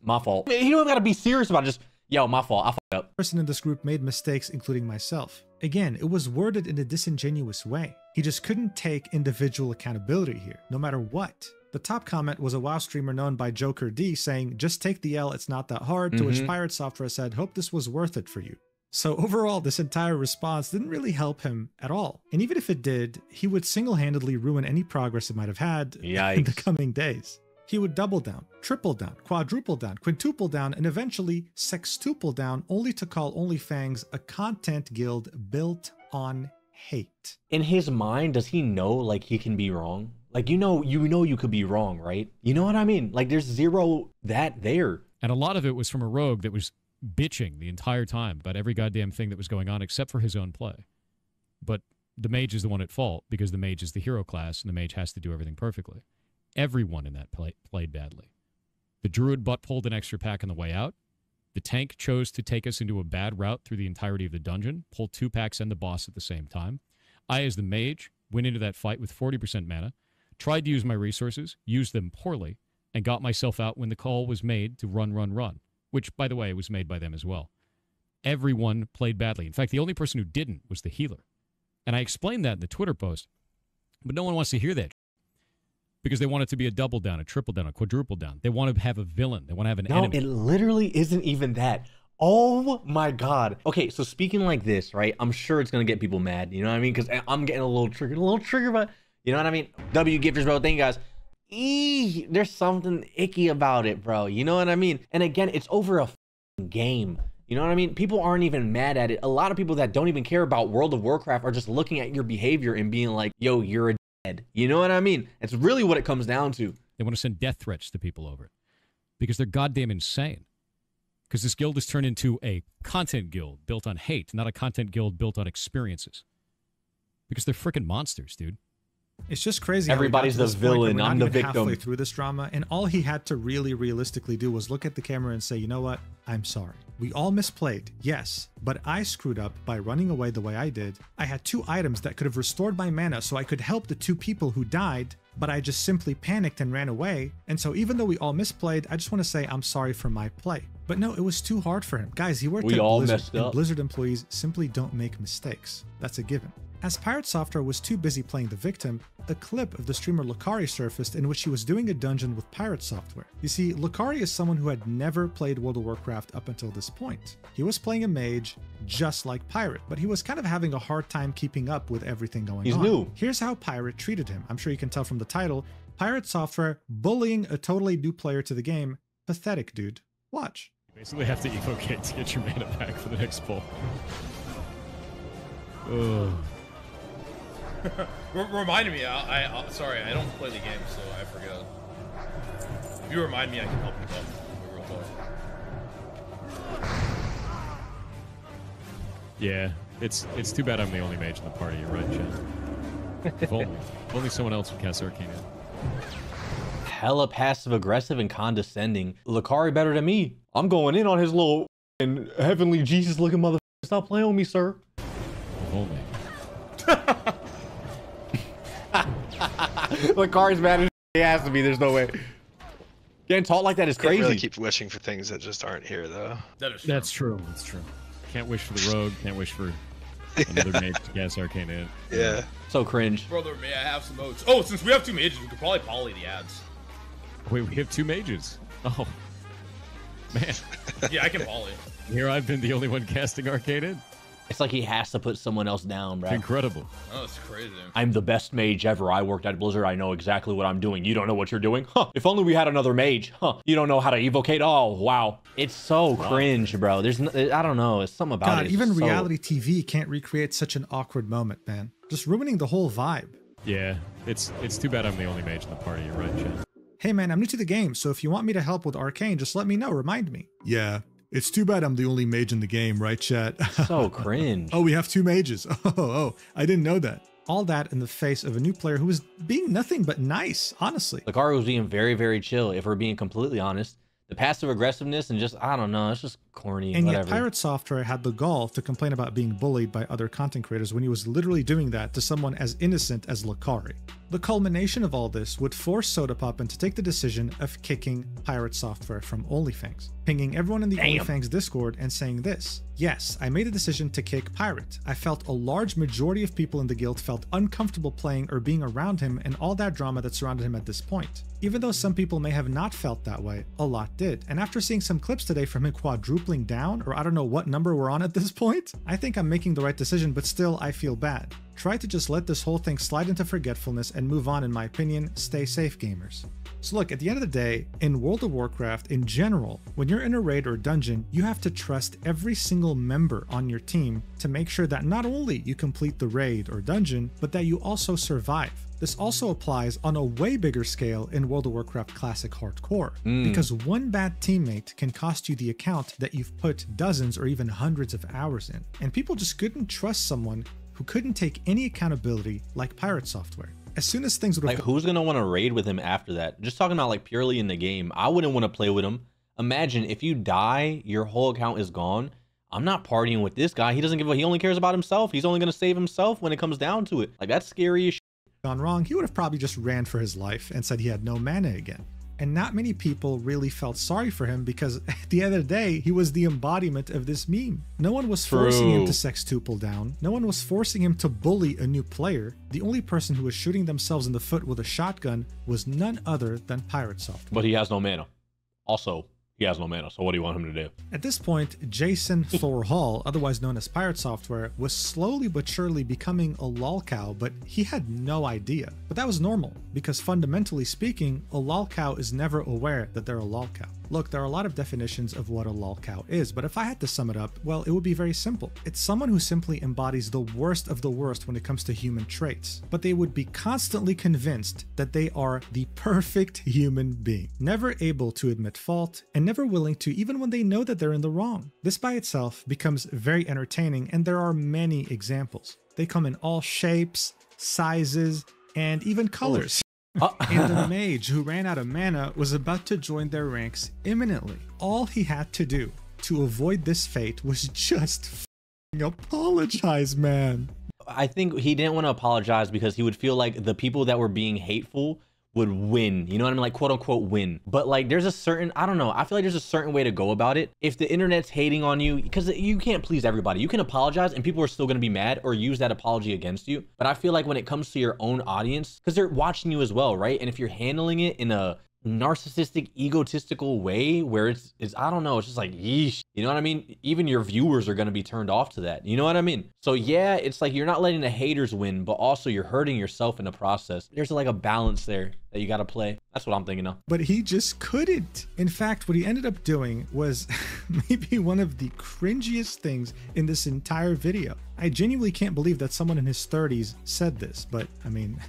my fault. I mean, he don't gotta be serious about it, just, yo, my fault, I fucked up. Person in this group made mistakes, including myself. Again, it was worded in a disingenuous way. He just couldn't take individual accountability here, no matter what. The top comment was a WoW streamer known by Joker D saying, just take the L, it's not that hard, to which Pirate Software said, hope this was worth it for you. So overall, this entire response didn't really help him at all. And even if it did, he would single-handedly ruin any progress it might have had in the coming days. He would double down, triple down, quadruple down, quintuple down, and eventually sextuple down, only to call OnlyFans a content guild built on hate. In his mind, does he know like he can be wrong? Like, you know you could be wrong, right? You know what I mean? Like, there's zero that there. And a lot of it was from a rogue that was bitching the entire time about every goddamn thing that was going on except for his own play. But the mage is the one at fault because the mage is the hero class and the mage has to do everything perfectly. Everyone in that played badly. The druid butt pulled an extra pack on the way out. The tank chose to take us into a bad route through the entirety of the dungeon, pulled 2 packs and the boss at the same time. I, as the mage, went into that fight with 40% mana, tried to use my resources, used them poorly, and got myself out when the call was made to run, which, by the way, was made by them as well. Everyone played badly. In fact, the only person who didn't was the healer. And I explained that in the Twitter post, but no one wants to hear that because they want it to be a double down, a triple down, a quadruple down. They want to have a villain. They want to have an enemy. No, it literally isn't even that. Oh my God. Okay, so speaking like this, right? I'm sure it's going to get people mad. You know what I mean? Because I'm getting a little triggered, but you know what I mean? W gifters, bro. Thank you guys. There's something icky about it, bro. You know what I mean? And again, it's over a game. You know what I mean? People aren't even mad at it. A lot of people that don't even care about World of Warcraft are just looking at your behavior and being like, yo, you're a dead. You know what I mean? It's really what it comes down to. They want to send death threats to people over it because they're goddamn insane. Because this guild has turned into a content guild built on hate, not a content guild built on experiences. Because they're freaking monsters, dude. It's just crazy. Everybody's the villain. I'm the victim. Halfway through this drama, and all he had to really realistically do was look at the camera and say, you know what? I'm sorry. We all misplayed, yes, but I screwed up by running away the way I did. I had 2 items that could have restored my mana so I could help the 2 people who died, but I just simply panicked and ran away. And so even though we all misplayed, I just want to say I'm sorry for my play. But no, it was too hard for him. Guys, he worked at Blizzard, and Blizzard employees simply don't make mistakes. That's a given. As Pirate Software was too busy playing the victim, a clip of the streamer Lucari surfaced in which he was doing a dungeon with Pirate Software. You see, Lucari is someone who had never played World of Warcraft up until this point. He was playing a mage just like Pirate, but he was kind of having a hard time keeping up with everything going on. He's new. Here's how Pirate treated him. I'm sure you can tell from the title. Pirate Software bullying a totally new player to the game. Pathetic, dude. Watch. You basically have to evocate to get your mana back for the next pull. Ugh. Reminded me, sorry, I don't play the game, so I forgot. If you remind me, I can help you out real quick. Yeah, it's too bad I'm the only mage in the party. You're right, Chad. If only someone else would cast Arcane. Hella passive aggressive and condescending. Lucari better than me. I'm going in on his little and heavenly Jesus looking motherfucker. Stop playing with me, sir. If only. Lucari's mad as he has to be. There's no way. Getting taught like that is crazy. Can't really keep wishing for things that just aren't here, though. That's true. That's true. Can't wish for the rogue. Can't wish for another mage to cast Arcane in. Yeah. So cringe. Brother, may I have some oats? Oh, since we have 2 mages, we could probably poly the ads. Wait, we have 2 mages. Oh, man. Yeah, I can poly. Here I've been the only one casting Arcane in. It's like he has to put someone else down, bro. Incredible. Oh, it's crazy. I'm the best mage ever. I worked at Blizzard. I know exactly what I'm doing. You don't know what you're doing? Huh. If only we had another mage. Huh. You don't know how to evocate? Oh, wow. It's so cringe, bro. There's no, I don't know. It's something about it. God, even reality TV can't recreate such an awkward moment, man. Just ruining the whole vibe. Yeah, it's too bad I'm the only mage in the party. You're right, Chad. Hey, man, I'm new to the game, so if you want me to help with Arcane, just let me know. Remind me. Yeah. It's too bad I'm the only mage in the game, right, chat? So cringe. Oh, we have 2 mages. Oh, I didn't know that. All that in the face of a new player who was being nothing but nice, honestly. Lucari was being very, very chill, if we're being completely honest. The passive aggressiveness and just, I don't know, it's just corny and whatever. Yet Pirate Software had the gall to complain about being bullied by other content creators when he was literally doing that to someone as innocent as Lucari. The culmination of all this would force Sodapoppin to take the decision of kicking Pirate Software from OnlyFans, pinging everyone in the OnlyFans Discord and saying this: yes, I made a decision to kick Pirate. I felt a large majority of people in the guild felt uncomfortable playing or being around him and all that drama that surrounded him at this point. Even though some people may have not felt that way, a lot did. And after seeing some clips today from him quadrupling down, or I don't know what number we're on at this point, I think I'm making the right decision, but still I feel bad. Try to just let this whole thing slide into forgetfulness and move on, in my opinion. Stay safe, gamers. So look, at the end of the day, in World of Warcraft in general, when you're in a raid or dungeon, you have to trust every single member on your team to make sure that not only you complete the raid or dungeon, but that you also survive. This also applies on a way bigger scale in World of Warcraft Classic Hardcore, because one bad teammate can cost you the account that you've put dozens or even hundreds of hours in. And people just couldn't trust someone who couldn't take any accountability like Pirate Software. As soon as things would have... Like, who's gonna want to raid with him after that? Just talking about like purely in the game, I wouldn't want to play with him. Imagine if you die, your whole account is gone. I'm not partying with this guy. He doesn't give a... He only cares about himself. He's only gonna save himself when it comes down to it. Like, that's scary as shit. Gone wrong, he would have probably just ran for his life and said he had no mana again. And not many people really felt sorry for him because at the end of the day, he was the embodiment of this meme. No one was forcing him to sextuple down. No one was forcing him to bully a new player. The only person who was shooting themselves in the foot with a shotgun was none other than Pirate Software. But he has no mana. Also, he has no mana, so what do you want him to do? At this point, Jason Thor Hall, otherwise known as Pirate Software, was slowly but surely becoming a lolcow, but he had no idea. But that was normal, because fundamentally speaking, a lolcow is never aware that they're a lolcow. Look, there are a lot of definitions of what a lolcow is, but if I had to sum it up, well, it would be very simple. It's someone who simply embodies the worst of the worst when it comes to human traits, but they would be constantly convinced that they are the perfect human being, never able to admit fault, and never willing to even when they know that they're in the wrong. This by itself becomes very entertaining, and there are many examples. They come in all shapes, sizes, and even colors. And the mage who ran out of mana was about to join their ranks imminently. All he had to do to avoid this fate was just apologize, man. I think he didn't want to apologize because he would feel like the people that were being hateful would win. You know what I mean? Like, quote unquote win. But like, there's a certain, I don't know. I feel like there's a certain way to go about it. If the internet's hating on you, because you can't please everybody. You can apologize and people are still going to be mad or use that apology against you. But I feel like when it comes to your own audience, because they're watching you as well, right? And if you're handling it in a narcissistic, egotistical way where it's I don't know, it's just like, yeesh, you know what I mean? Even your viewers are going to be turned off to that. You know what I mean? So yeah, it's like you're not letting the haters win, but also you're hurting yourself in the process. There's like a balance there that you got to play. That's what I'm thinking of. But he just couldn't. In fact, what he ended up doing was maybe one of the cringiest things in this entire video. I genuinely can't believe that someone in his 30s said this, but I mean,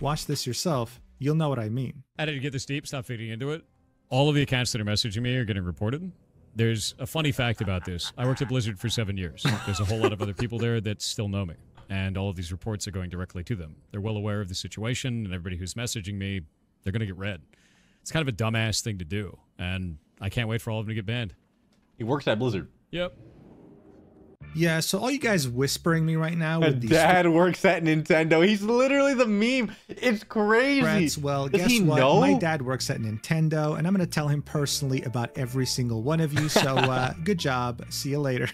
watch this yourself. You'll know what I mean. I didn't get this deep. Stop feeding into it. All of the accounts that are messaging me are getting reported. There's a funny fact about this. I worked at Blizzard for 7 years. There's a whole lot of other people there that still know me. And all of these reports are going directly to them. They're well aware of the situation, and everybody who's messaging me, they're going to get read. It's kind of a dumbass thing to do. And I can't wait for all of them to get banned. He works at Blizzard. Yep. Yeah, so all you guys whispering me right now with these dad works at Nintendo. He's literally the meme. It's crazy. threats, well, Does guess he what? know? My dad works at Nintendo, and I'm going to tell him personally about every single one of you. So good job. See you later.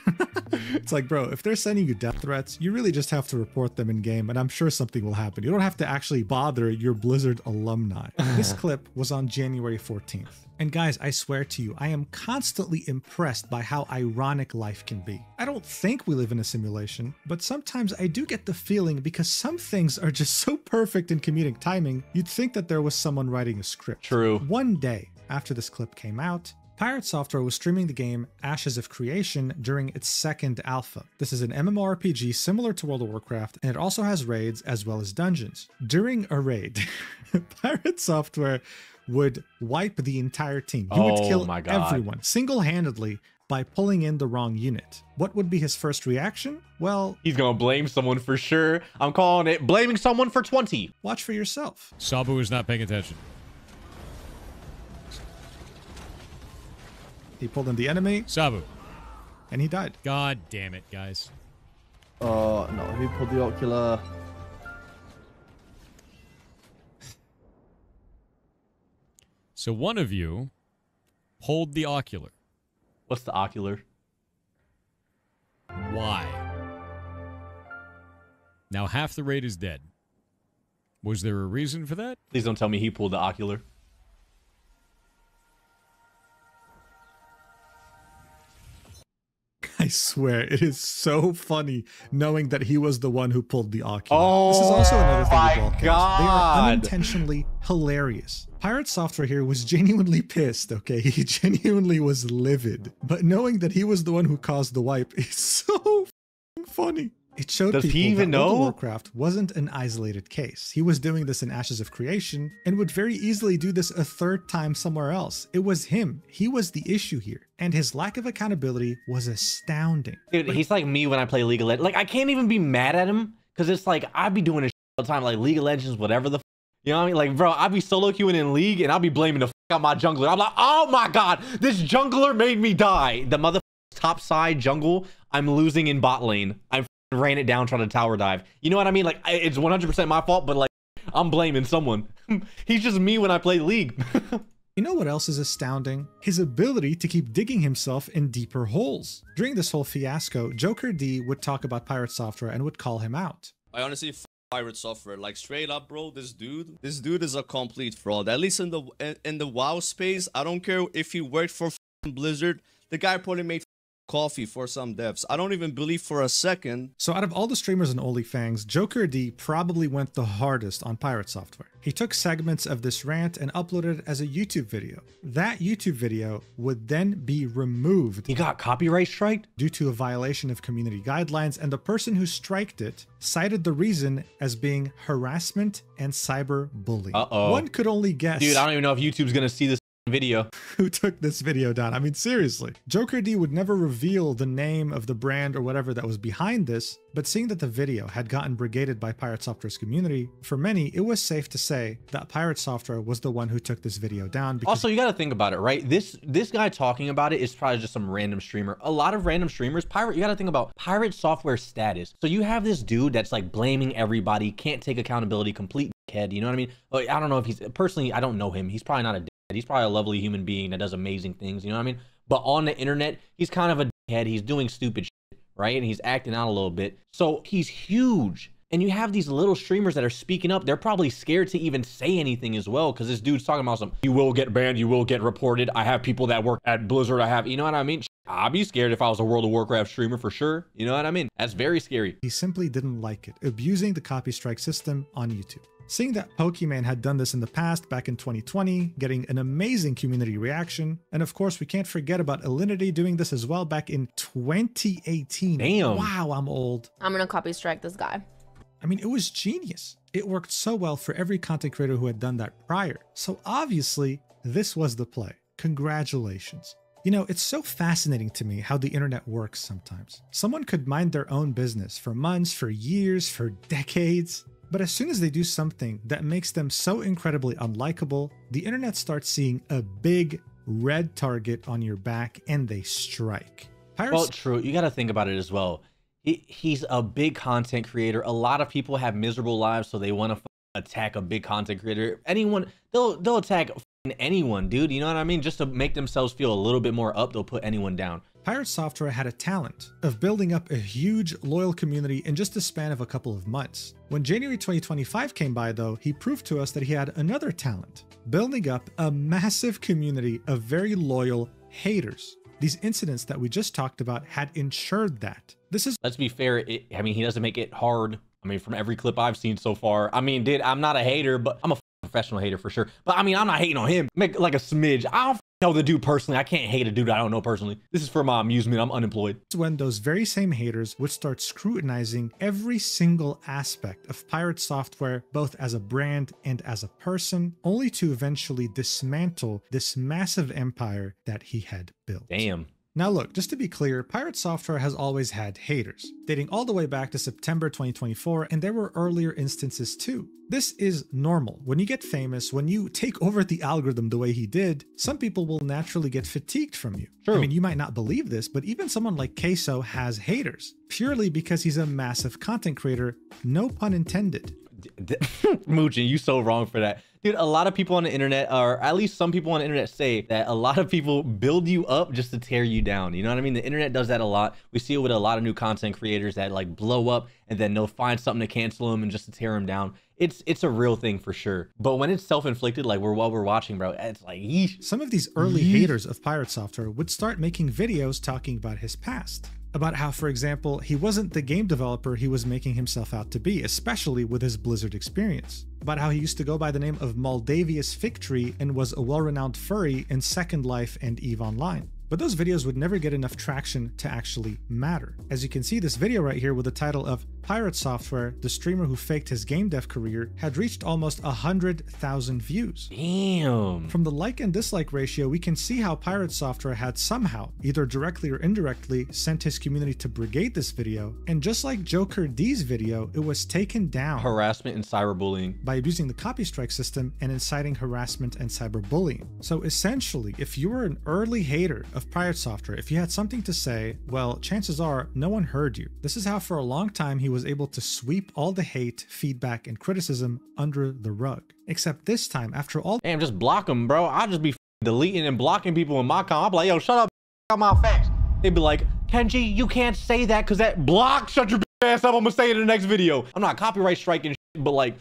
It's like, bro, if they're sending you death threats, you really just have to report them in game, and I'm sure something will happen. You don't have to actually bother your Blizzard alumni. This clip was on January 14th. And guys, I swear to you, I am constantly impressed by how ironic life can be. I don't think we live in a simulation, but sometimes I do get the feeling because some things are just so perfect in comedic timing, you'd think that there was someone writing a script. True. One day after this clip came out, Pirate Software was streaming the game Ashes of Creation during its second alpha. This is an MMORPG similar to World of Warcraft, and it also has raids as well as dungeons. During a raid, Pirate Software would wipe the entire team. He would kill everyone single-handedly by pulling in the wrong unit. What would be his first reaction? Well, he's gonna blame someone for sure. I'm calling it blaming someone for 20. Watch for yourself. Sabu is not paying attention. He pulled in the enemy. Sabu. And he died. God damn it, guys. No, who pulled the ocular? So one of you pulled the ocular. What's the ocular? Why? Now half the raid is dead. Was there a reason for that? Please don't tell me he pulled the ocular. I swear, it is so funny knowing that he was the one who pulled the ocular. This is also another thing with Wildcats. They are unintentionally hilarious. Pirate Software here was genuinely pissed, okay? He genuinely was livid. But knowing that he was the one who caused the wipe is so funny. It showed Does people he even that World of know? Warcraft wasn't an isolated case. He was doing this in Ashes of Creation and would very easily do this a third time somewhere else. It was him. He was the issue here. And his lack of accountability was astounding. Dude, he's like me when I play League of Legends. Like, I can't even be mad at him because it's like I be doing this all the time, like League of Legends, whatever the you know what I mean? Like, bro, I be solo queuing in League and I'll be blaming the out my jungler. I'm like, oh my god, this jungler made me die. The mother top side jungle, I'm losing in bot lane. I ran it down trying to tower dive. You know what I mean? Like, it's 100% my fault, but like, I'm blaming someone. He's just me when I play League. You know what else is astounding? His ability to keep digging himself in deeper holes. During this whole fiasco, Joker D would talk about Pirate Software and would call him out. I honestly Pirate Software, like straight up, bro. This dude is a complete fraud. At least in the WoW space, I don't care if he worked for Blizzard. The guy probably made coffee for some devs. I don't even believe for a second. So out of all the streamers in OnlyFans, Joker D probably went the hardest on Pirate Software. He took segments of this rant and uploaded it as a YouTube video. That YouTube video would then be removed. He got copyright striked? Due to a violation of community guidelines, and the person who striked it cited the reason as being harassment and cyberbullying. Uh-oh. One could only guess. Dude, I don't even know if YouTube's gonna see this video. Who took this video down? I mean, seriously. Joker D would never reveal the name of the brand or whatever that was behind this, but seeing that the video had gotten brigaded by Pirate Software's community, for many, it was safe to say that Pirate Software was the one who took this video down. Also, you gotta think about it, right? This guy talking about it is probably just some random streamer. A lot of random streamers, you gotta think about Pirate Software status. So you have this dude that's like blaming everybody, can't take accountability, complete kid. You know what I mean? Like, I don't know if he's personally, I don't know him. He's probably not a dickhead. He's probably a lovely human being that does amazing things. You know what I mean? But on the internet, he's kind of a dickhead. He's doing stupid shit, right? And he's acting out a little bit. So he's huge. And you have these little streamers that are speaking up. They're probably scared to even say anything as well, because this dude's talking about you will get banned, you will get reported. I have people that work at Blizzard. You know what I mean? I'd be scared if I was a World of Warcraft streamer for sure. You know what I mean? That's very scary. He simply didn't like it, abusing the copy strike system on YouTube. Seeing that Pokemon had done this in the past back in 2020, getting an amazing community reaction, and of course we can't forget about Alinity doing this as well back in 2018. Damn. Wow, I'm old. I'm gonna copy strike this guy. I mean, it was genius. It worked so well for every content creator who had done that prior. So obviously, this was the play. Congratulations. You know, it's so fascinating to me how the internet works sometimes. Someone could mind their own business for months, for years, for decades. But as soon as they do something that makes them so incredibly unlikable, the internet starts seeing a big red target on your back and they strike. Well, true. You got to think about it as well. He's a big content creator. A lot of people have miserable lives, so they want to attack a big content creator. Anyone, they'll attack anyone, dude. You know what I mean? Just to make themselves feel a little bit more up, they'll put anyone down. Pirate Software had a talent of building up a huge, loyal community in just a span of a couple of months. When January 2025 came by, though, he proved to us that he had another talent, building up a massive community of very loyal haters. These incidents that we just talked about had ensured that. Let's be fair. I mean, he doesn't make it hard. I mean, from every clip I've seen so far. I mean, I'm not a hater, but I'm a professional hater for sure. But I mean, I'm not hating on him. Make like a smidge. I don't know the dude personally. I can't hate a dude I don't know personally. This is for my amusement. I'm unemployed. It's when those very same haters would start scrutinizing every single aspect of Pirate Software, both as a brand and as a person, only to eventually dismantle this massive empire that he had built. Damn. Now look, just to be clear, Pirate Software has always had haters, dating all the way back to September 2024, and there were earlier instances too. This is normal. When you get famous, when you take over the algorithm the way he did, some people will naturally get fatigued from you. True. I mean, you might not believe this, but even someone like Queso has haters, purely because he's a massive content creator, no pun intended. Moochin, you so wrong for that. Dude, a lot of people on the internet, or at least some people on the internet, say that a lot of people build you up just to tear you down. You know what I mean? The internet does that a lot. We see it with a lot of new content creators that like blow up and then they'll find something to cancel them and just to tear them down. It's a real thing for sure. But when it's self-inflicted, like while we're watching, bro, it's like, yeesh. Some of these early haters of Pirate Software would start making videos talking about his past. About how, for example, he wasn't the game developer he was making himself out to be, especially with his Blizzard experience. About how he used to go by the name of Moldavius Fig Tree and was a well-renowned furry in Second Life and EVE Online. But those videos would never get enough traction to actually matter. As you can see, this video right here with the title of Pirate Software, the streamer who faked his game dev career, had reached almost 100,000 views. Damn. From the like and dislike ratio, we can see how Pirate Software had somehow, either directly or indirectly, sent his community to brigade this video, and just like Joker D's video, it was taken down. Harassment and cyberbullying. By abusing the copy strike system and inciting harassment and cyberbullying. So essentially, if you were an early hater of Pirate Software, if you had something to say, well, chances are no one heard you. This is how for a long time he was able to sweep all the hate, feedback, and criticism under the rug. Except this time, after all— Damn, just block them, bro. I'll just be deleting and blocking people in my comment. I'll be like, yo, shut up, out my face. They'd be like, Kenji, you can't say that because that block, shut your ass up. I'm gonna say it in the next video. I'm not copyright striking shit, but like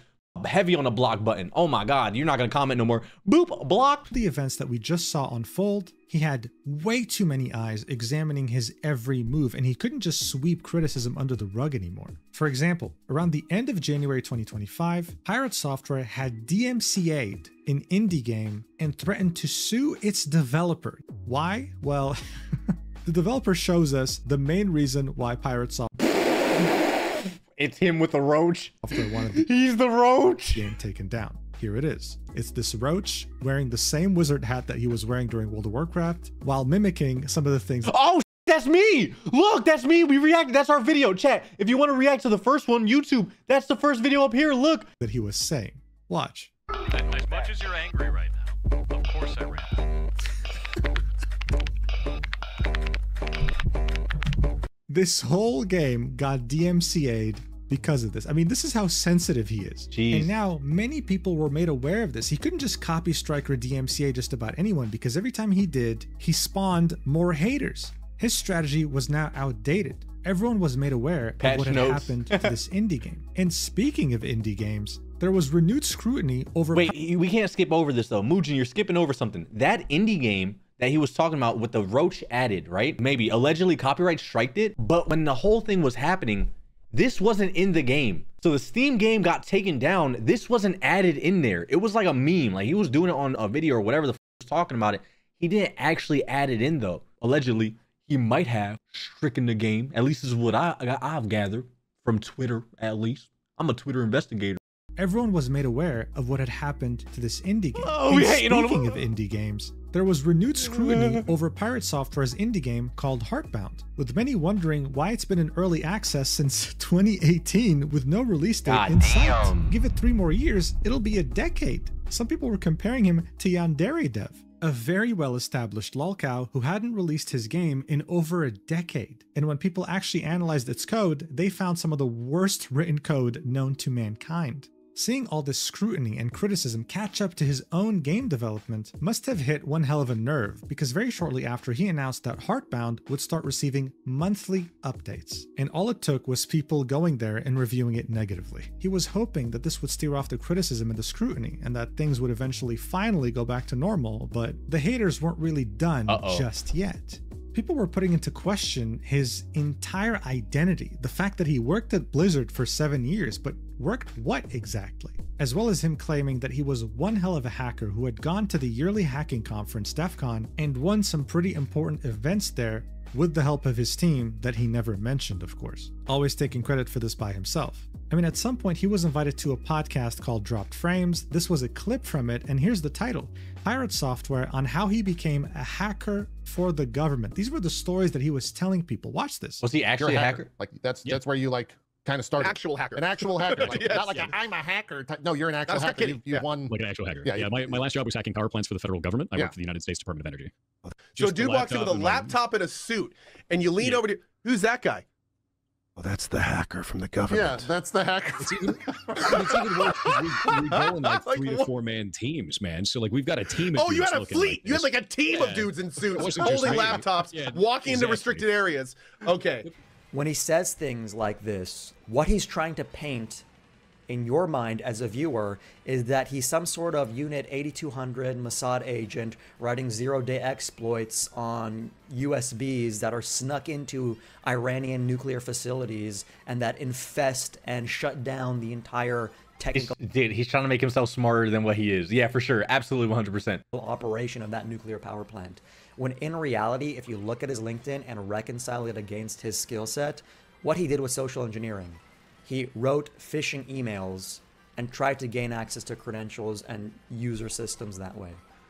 heavy on the block button. Oh my God, you're not gonna comment no more. Boop, block. The events that we just saw unfold, he had way too many eyes examining his every move, and he couldn't just sweep criticism under the rug anymore. For example, around the end of January 2025, Pirate Software had DMCA'd an indie game and threatened to sue its developer. Why? Well, the developer shows us the main reason why Pirate Software— It's him with the roach. He's the roach. Game taken down. Here it is. It's this roach wearing the same wizard hat that he was wearing during World of Warcraft, while mimicking some of the things— Oh, that's me. Look, that's me. We reacted. That's our video. Chat, if you want to react to the first one, YouTube, that's the first video up here. Look. That he was saying. Watch. As much as you're angry right now, of course I ran. This whole game got DMCA'd because of this. I mean, this is how sensitive he is. Jeez. And now many people were made aware of this. He couldn't just copy, strike, or DMCA just about anyone, because every time he did, he spawned more haters. His strategy was now outdated. Everyone was made aware of what had happened to this indie game. And speaking of indie games, there was renewed scrutiny over... Wait, we can't skip over this though. Mugen, you're skipping over something. That indie game that he was talking about with the roach added, right? Maybe allegedly copyright striked it, but when the whole thing was happening, this wasn't in the game. So the Steam game got taken down. This wasn't added in there. It was like a meme. Like he was doing it on a video or whatever the f was talking about it. He didn't actually add it in though. Allegedly, he might have stricken the game. At least is what I've gathered from Twitter, at least. I'm a Twitter investigator. Everyone was made aware of what had happened to this indie game. Oh, we hating on him. Speaking of indie games, there was renewed scrutiny over Pirate Software's indie game called Heartbound, with many wondering why it's been in early access since 2018 with no release date in sight. Give it 3 more years, it'll be a decade. Some people were comparing him to Yandere Dev, a very well-established lolcow who hadn't released his game in over a decade. And when people actually analyzed its code, they found some of the worst written code known to mankind. Seeing all this scrutiny and criticism catch up to his own game development must have hit one hell of a nerve, because very shortly after he announced that Heartbound would start receiving monthly updates. And all it took was people going there and reviewing it negatively. He was hoping that this would steer off the criticism and the scrutiny, and that things would eventually finally go back to normal, but the haters weren't really done just yet. People were putting into question his entire identity, the fact that he worked at Blizzard for 7 years, but worked what exactly? As well as him claiming that he was one hell of a hacker who had gone to the yearly hacking conference, DEF CON, and won some pretty important events there with the help of his team that he never mentioned, of course. Always taking credit for this by himself. I mean, at some point he was invited to a podcast called Dropped Frames. This was a clip from it, and here's the title: Pirate Software on how he became a hacker for the government. These were the stories that he was telling people. Watch this. Was he actually a hacker? Like that's where you like kind of started. Actual hacker. An actual hacker. Like, Yes. Not like I'm a hacker. No, you're an actual hacker. You've won. Like an actual hacker. Yeah, My last job was hacking power plants for the federal government. I worked for the United States Department of Energy. So a Just dude the walks in with a and laptop and a suit, and you lean over to, who's that guy? Well, that's the hacker from the government. Yeah, that's the hacker. It's even worse because we go in like 3 to 4 man teams, man. So like we've got a team of Oh, you dudes had a looking fleet. like You had this. like a team of dudes in It suits, wasn't just holding me. laptops, Yeah, walking into exactly. restricted areas. Okay. When he says things like this, what he's trying to paint in your mind as a viewer is that he's some sort of Unit 8200 Mossad agent writing zero-day exploits on USBs that are snuck into Iranian nuclear facilities and that infest and shut down the entire technical He's trying to make himself smarter than what he is. Yeah, for sure. Absolutely 100%. operation of that nuclear power plant. When in reality, if you look at his LinkedIn and reconcile it against his skill set, what he did was social engineering. He wrote phishing emails and tried to gain access to credentials and user systems that way.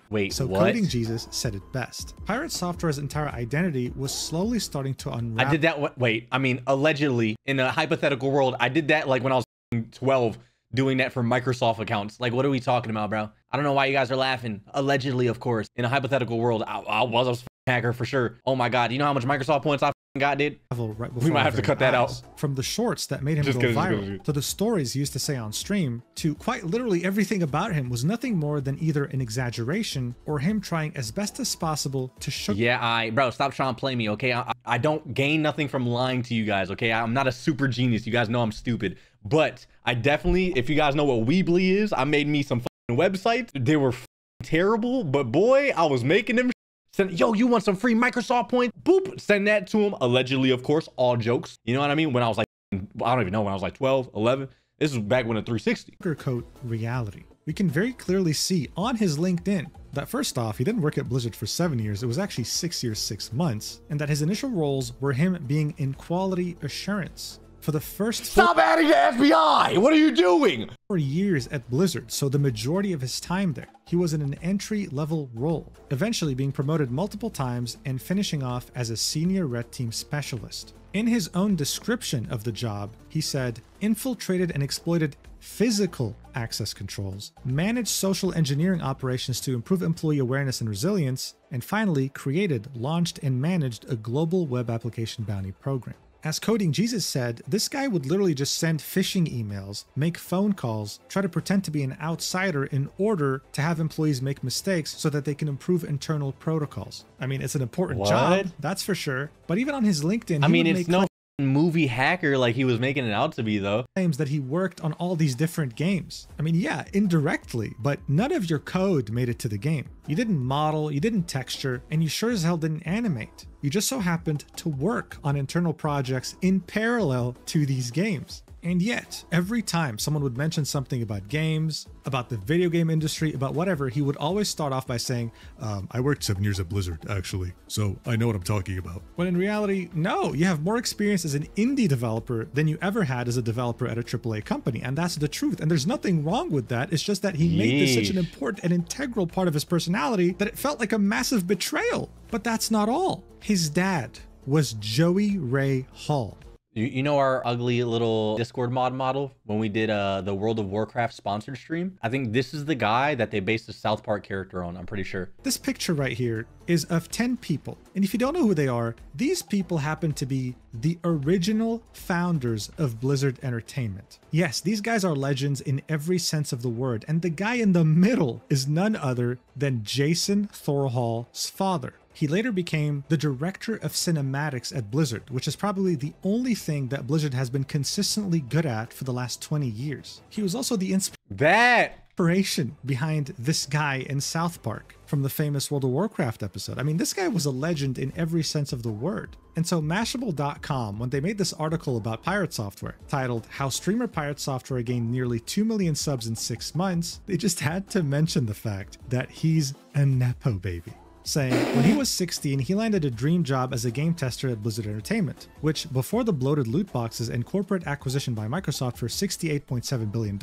Wait, so what? Coding Jesus said it best. Pirate Software's entire identity was slowly starting to unravel. I did that. Wait, I mean, allegedly, in a hypothetical world, I did that like when I was 12, doing that for Microsoft accounts. Like, what are we talking about, bro? I don't know why you guys are laughing. Allegedly, of course. In a hypothetical world, I was a hacker for sure. Oh my God. You know how much Microsoft points I got, dude? Right We might have to cut that out. From the shorts that made him Just go kidding, just viral, kidding. to the stories he used to say on stream, to quite literally everything about him was nothing more than either an exaggeration or him trying as best as possible to show. Yeah, bro, stop trying to play me, okay? I don't gain nothing from lying to you guys, okay? I'm not a super genius. You guys know I'm stupid. But I definitely, if you guys know what Weebly is, I made me some websites. They were terrible, but boy, I was making them. Send, yo, you want some free Microsoft points? Boop, send that to him. Allegedly, of course, all jokes. You know what I mean? When I was like, I don't even know, when I was like 12, 11. This was back when the 360. Sugarcoat reality. We can very clearly see on his LinkedIn that first off, he didn't work at Blizzard for 7 years. It was actually 6 years, 6 months. And that his initial roles were him being in quality assurance. For the first Stop adding the FBI! What are you doing? 4 years at Blizzard, so the majority of his time there, he was in an entry-level role, eventually being promoted multiple times and finishing off as a senior red team specialist. In his own description of the job, he said, infiltrated and exploited physical access controls, managed social engineering operations to improve employee awareness and resilience, and finally created, launched, and managed a global web application bounty program. As Coding Jesus said, this guy would literally just send phishing emails, make phone calls, try to pretend to be an outsider in order to have employees make mistakes so that they can improve internal protocols. I mean, it's an important job, that's for sure. But even on his LinkedIn, I mean, it's no movie hacker like he was making it out to be, though. Claims that he worked on all these different games. I mean, yeah, indirectly, but none of your code made it to the game. You didn't model, you didn't texture, and you sure as hell didn't animate. You just so happened to work on internal projects in parallel to these games. And yet, every time someone would mention something about games, about the video game industry, about whatever, he would always start off by saying, I worked 7 years at Blizzard, actually, so I know what I'm talking about. When in reality, no, you have more experience as an indie developer than you ever had as a developer at a AAA company, and that's the truth. And there's nothing wrong with that. It's just that he made this such an important and integral part of his personality that it felt like a massive betrayal. But that's not all. His dad was Joey Ray Hall. You know our ugly little Discord mod model when we did the World of Warcraft sponsored stream? I think this is the guy that they based the South Park character on, I'm pretty sure. This picture right here is of 10 people. And if you don't know who they are, these people happen to be the original founders of Blizzard Entertainment. Yes, these guys are legends in every sense of the word. And the guy in the middle is none other than Jason Thorhall's father. He later became the director of cinematics at Blizzard, which is probably the only thing that Blizzard has been consistently good at for the last 20 years. He was also the inspiration behind this guy in South Park from the famous World of Warcraft episode. I mean, this guy was a legend in every sense of the word. And so Mashable.com, when they made this article about Pirate Software titled How Streamer Pirate Software Gained Nearly 2 million subs in 6 months, they just had to mention the fact that he's a Nepo baby, saying when he was 16, he landed a dream job as a game tester at Blizzard Entertainment, which before the bloated loot boxes and corporate acquisition by Microsoft for $68.7 billion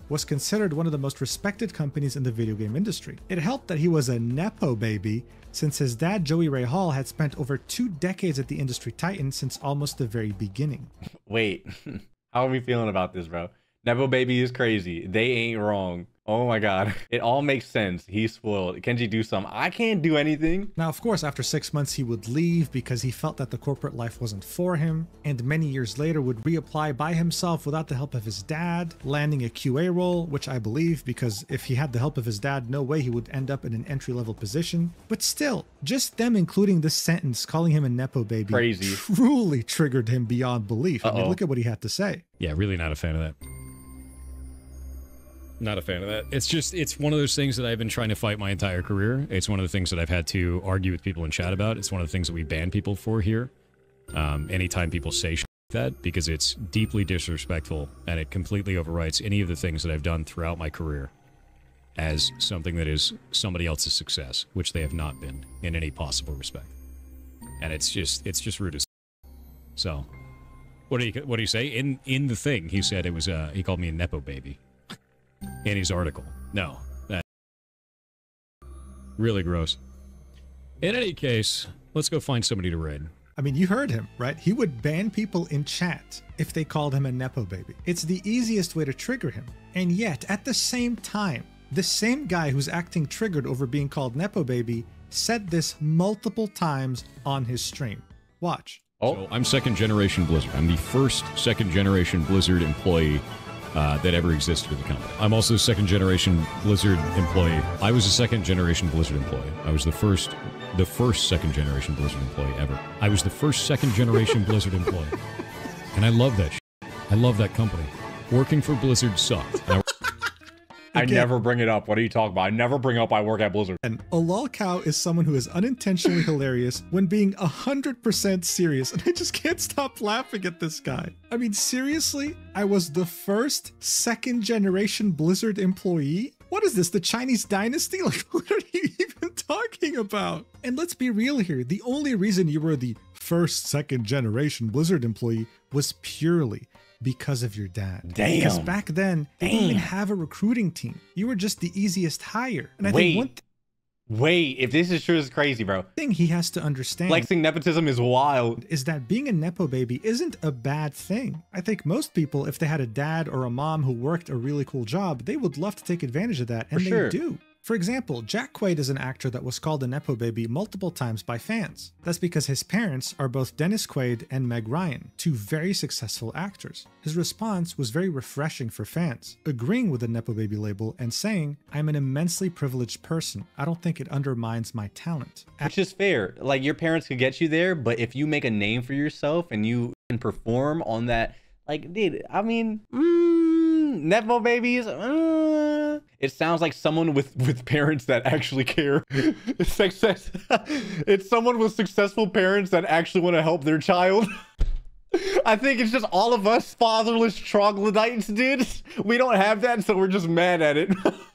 was considered one of the most respected companies in the video game industry. It helped that he was a Nepo baby, since his dad, Joey Ray Hall, had spent over 2 decades at the industry titan since almost the very beginning. Wait, how are we feeling about this, bro? Nepo baby is crazy. They ain't wrong. Oh my God. It all makes sense. He's spoiled. Kenji, do something. I can't do anything. Now, of course, after 6 months, he would leave because he felt that the corporate life wasn't for him, and many years later would reapply by himself without the help of his dad, landing a QA role, which I believe, because if he had the help of his dad, no way he would end up in an entry-level position. But still, just them including this sentence, calling him a Nepo baby, crazy, truly triggered him beyond belief. I mean, look at what he had to say. Yeah, really not a fan of that. Not a fan of that. It's just, it's one of those things that I've been trying to fight my entire career. It's one of the things that I've had to argue with people in chat about. It's one of the things that we ban people for here. Anytime people say shit like that, because it's deeply disrespectful and it completely overwrites any of the things that I've done throughout my career as something that is somebody else's success, which they have not been in any possible respect. And it's just rude as. So, what do you say? In the thing, he said it was, he called me a Nepo baby. In his article. No. That really gross. In any case, let's go find somebody to raid. I mean, you heard him, right? He would ban people in chat if they called him a Nepo baby. It's the easiest way to trigger him. And yet, at the same time, the same guy who's acting triggered over being called Nepo baby said this multiple times on his stream. Watch. So I'm second generation Blizzard. I'm the first second generation Blizzard employee that ever existed in the company. I'm also a second generation Blizzard employee. I was a second generation Blizzard employee. I was the first second generation Blizzard employee ever. I was the first second generation Blizzard employee. And I love that shit. I love that company. Working for Blizzard sucked. I never bring it up. What are you talking about? I never bring up I work at Blizzard. And a lol cow is someone who is unintentionally hilarious when being 100% serious. And I just can't stop laughing at this guy. I mean, seriously? I was the first second generation Blizzard employee? What is this, the Chinese dynasty? Like, what are you even talking about? And let's be real here. The only reason you were the first second generation Blizzard employee was purely because of your dad. Damn. Because back then, they didn't even have a recruiting team. You were just the easiest hire. And I think one Wait, if this is true, it's crazy, bro. thing he has to understand Flexing nepotism is wild. is that being a Nepo baby isn't a bad thing. I think most people, if they had a dad or a mom who worked a really cool job, they would love to take advantage of that, and For sure. they do. For example, Jack Quaid is an actor that was called a Nepo baby multiple times by fans. That's because his parents are both Dennis Quaid and Meg Ryan, two very successful actors. His response was very refreshing for fans, agreeing with the Nepo baby label and saying, "I'm an immensely privileged person. I don't think it undermines my talent." Which is fair. Like, your parents could get you there, but if you make a name for yourself and you can perform on that, like, dude, I mean, Nepo babies, it sounds like someone with parents that actually care. Success. It's someone with successful parents that actually want to help their child. I think it's just all of us fatherless troglodytes, dude. We don't have that, so we're just mad at it.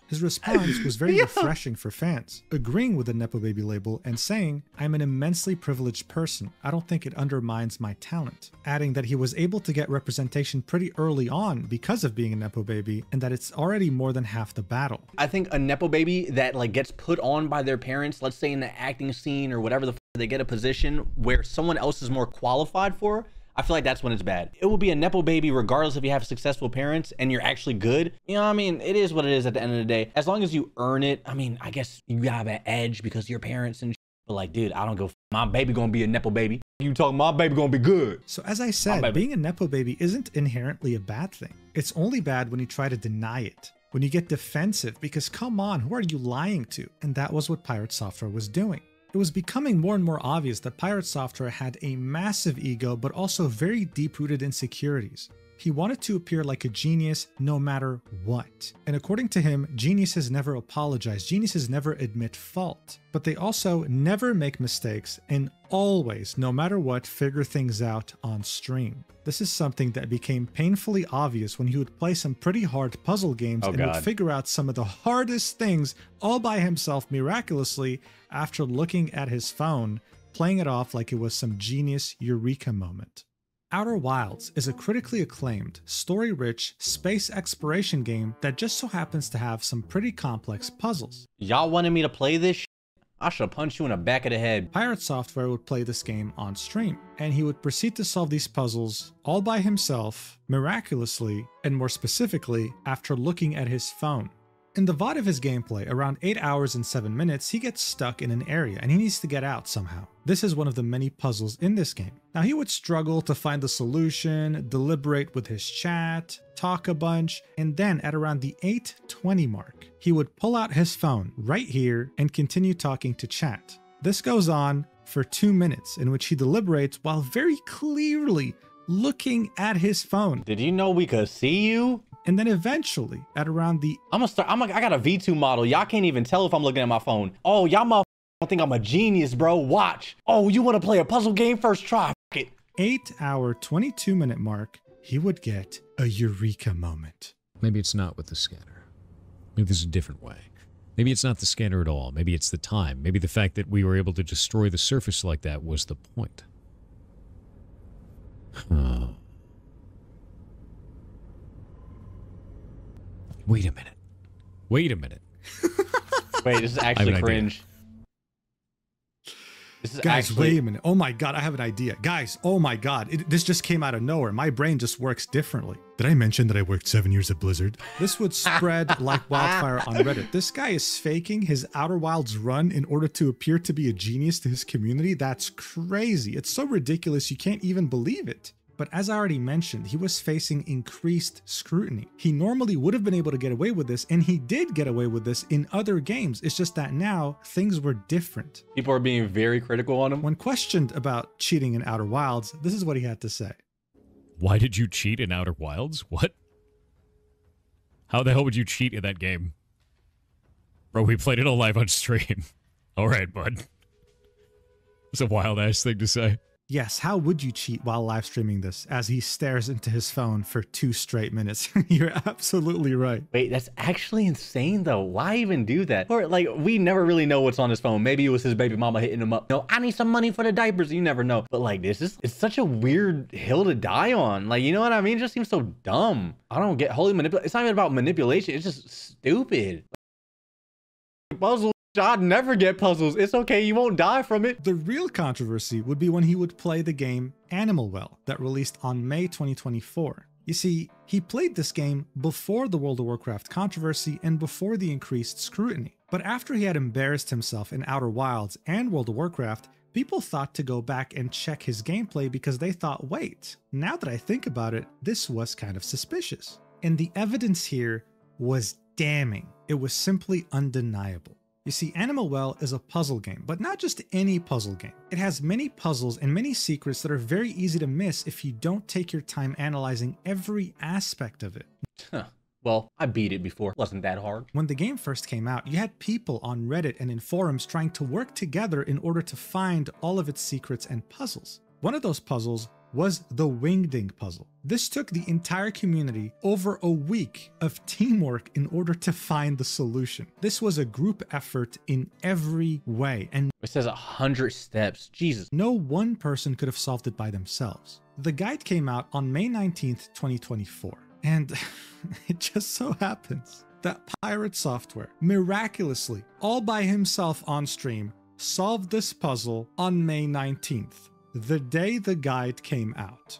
His response was very refreshing for fans, agreeing with the Nepo baby label and saying, "I'm an immensely privileged person. I don't think it undermines my talent," adding that he was able to get representation pretty early on because of being a Nepo baby and that it's already more than half the battle. I think a Nepo baby that like gets put on by their parents, let's say in the acting scene or whatever they get a position where someone else is more qualified for, I feel like that's when it's bad. It will be a Nepo baby regardless if you have successful parents and you're actually good. You know what I mean? It is what it is at the end of the day. As long as you earn it, I mean, I guess you have an edge because your parents and shit. But like, dude, I don't go, my baby gonna be a Nepo baby. You talking my baby gonna be good. So as I said, being a Nepo baby isn't inherently a bad thing. It's only bad when you try to deny it. When you get defensive, because come on, who are you lying to? And that was what Pirate Software was doing. It was becoming more and more obvious that Pirate Software had a massive ego, but also very deep-rooted insecurities. He wanted to appear like a genius no matter what. And according to him, geniuses never apologize, geniuses never admit fault. But they also never make mistakes and always, no matter what, figure things out on stream. This is something that became painfully obvious when he would play some pretty hard puzzle games and would figure out some of the hardest things all by himself miraculously after looking at his phone, playing it off like it was some genius eureka moment. Outer Wilds is a critically acclaimed, story-rich space exploration game that just so happens to have some pretty complex puzzles. Y'all wanted me to play this shit? I should punch you in the back of the head. Pirate Software would play this game on stream, and he would proceed to solve these puzzles all by himself, miraculously, and more specifically, after looking at his phone. In the VOD of his gameplay, around 8 hours and 7 minutes, he gets stuck in an area and he needs to get out somehow. This is one of the many puzzles in this game. Now he would struggle to find the solution, deliberate with his chat, talk a bunch, and then at around the 8:20 mark, he would pull out his phone right here and continue talking to chat. This goes on for 2 minutes in which he deliberates while very clearly looking at his phone. Did you know we could see you? And then eventually, at around the... I got a V2 model. Y'all can't even tell if I'm looking at my phone. Oh, y'all motherfuckers think I'm a genius, bro. Watch. Oh, you want to play a puzzle game? First try. F it. 8-hour, 22-minute mark, he would get a eureka moment. Maybe it's not with the scanner. Maybe there's a different way. Maybe it's not the scanner at all. Maybe it's the time. Maybe the fact that we were able to destroy the surface like that was the point. Huh. Wait a minute. Wait a minute. Wait, this is actually cringe. This is Guys, wait a minute. Oh my god, I have an idea. Guys, oh my god. This just came out of nowhere. My brain just works differently. Did I mention that I worked 7 years at Blizzard? This would spread like wildfire on Reddit. This guy is faking his Outer Wilds run in order to appear to be a genius to his community. That's crazy. It's so ridiculous you can't even believe it. But as I already mentioned, he was facing increased scrutiny. He normally would have been able to get away with this, and he did get away with this in other games. It's just that now things were different. People are being very critical on him. When questioned about cheating in Outer Wilds, this is what he had to say. Why did you cheat in Outer Wilds? What? How the hell would you cheat in that game? Bro, we played it all live on stream. All right, bud. It's a wild-ass thing to say. Yes, how would you cheat while live streaming this as he stares into his phone for 2 straight minutes? You're absolutely right. Wait, that's actually insane though. Why even do that? Or like, we never really know what's on his phone. Maybe it was his baby mama hitting him up. No, I need some money for the diapers. You never know. But like, it's such a weird hill to die on. Like, you know what I mean? It just seems so dumb. I don't get holy manipulation. It's not even about manipulation. It's just stupid. Puzzle. I'd never get puzzles. It's okay. You won't die from it. The real controversy would be when he would play the game Animal Well that released on May 2024. You see, he played this game before the World of Warcraft controversy and before the increased scrutiny. But after he had embarrassed himself in Outer Wilds and World of Warcraft, people thought to go back and check his gameplay because they thought, wait, now that I think about it, this was kind of suspicious. And the evidence here was damning. It was simply undeniable. You see, Animal Well is a puzzle game, but not just any puzzle game. It has many puzzles and many secrets that are very easy to miss if you don't take your time analyzing every aspect of it. Huh. Well, I beat it before. Wasn't that hard. When the game first came out, you had people on Reddit and in forums trying to work together in order to find all of its secrets and puzzles. One of those puzzles was the Wingding puzzle. This took the entire community over a week of teamwork in order to find the solution. This was a group effort in every way, and it says 100 steps. Jesus. No one person could have solved it by themselves. The guide came out on May 19th, 2024, and it just so happens that Pirate Software miraculously, all by himself on stream, solved this puzzle on May 19th. The day the guide came out.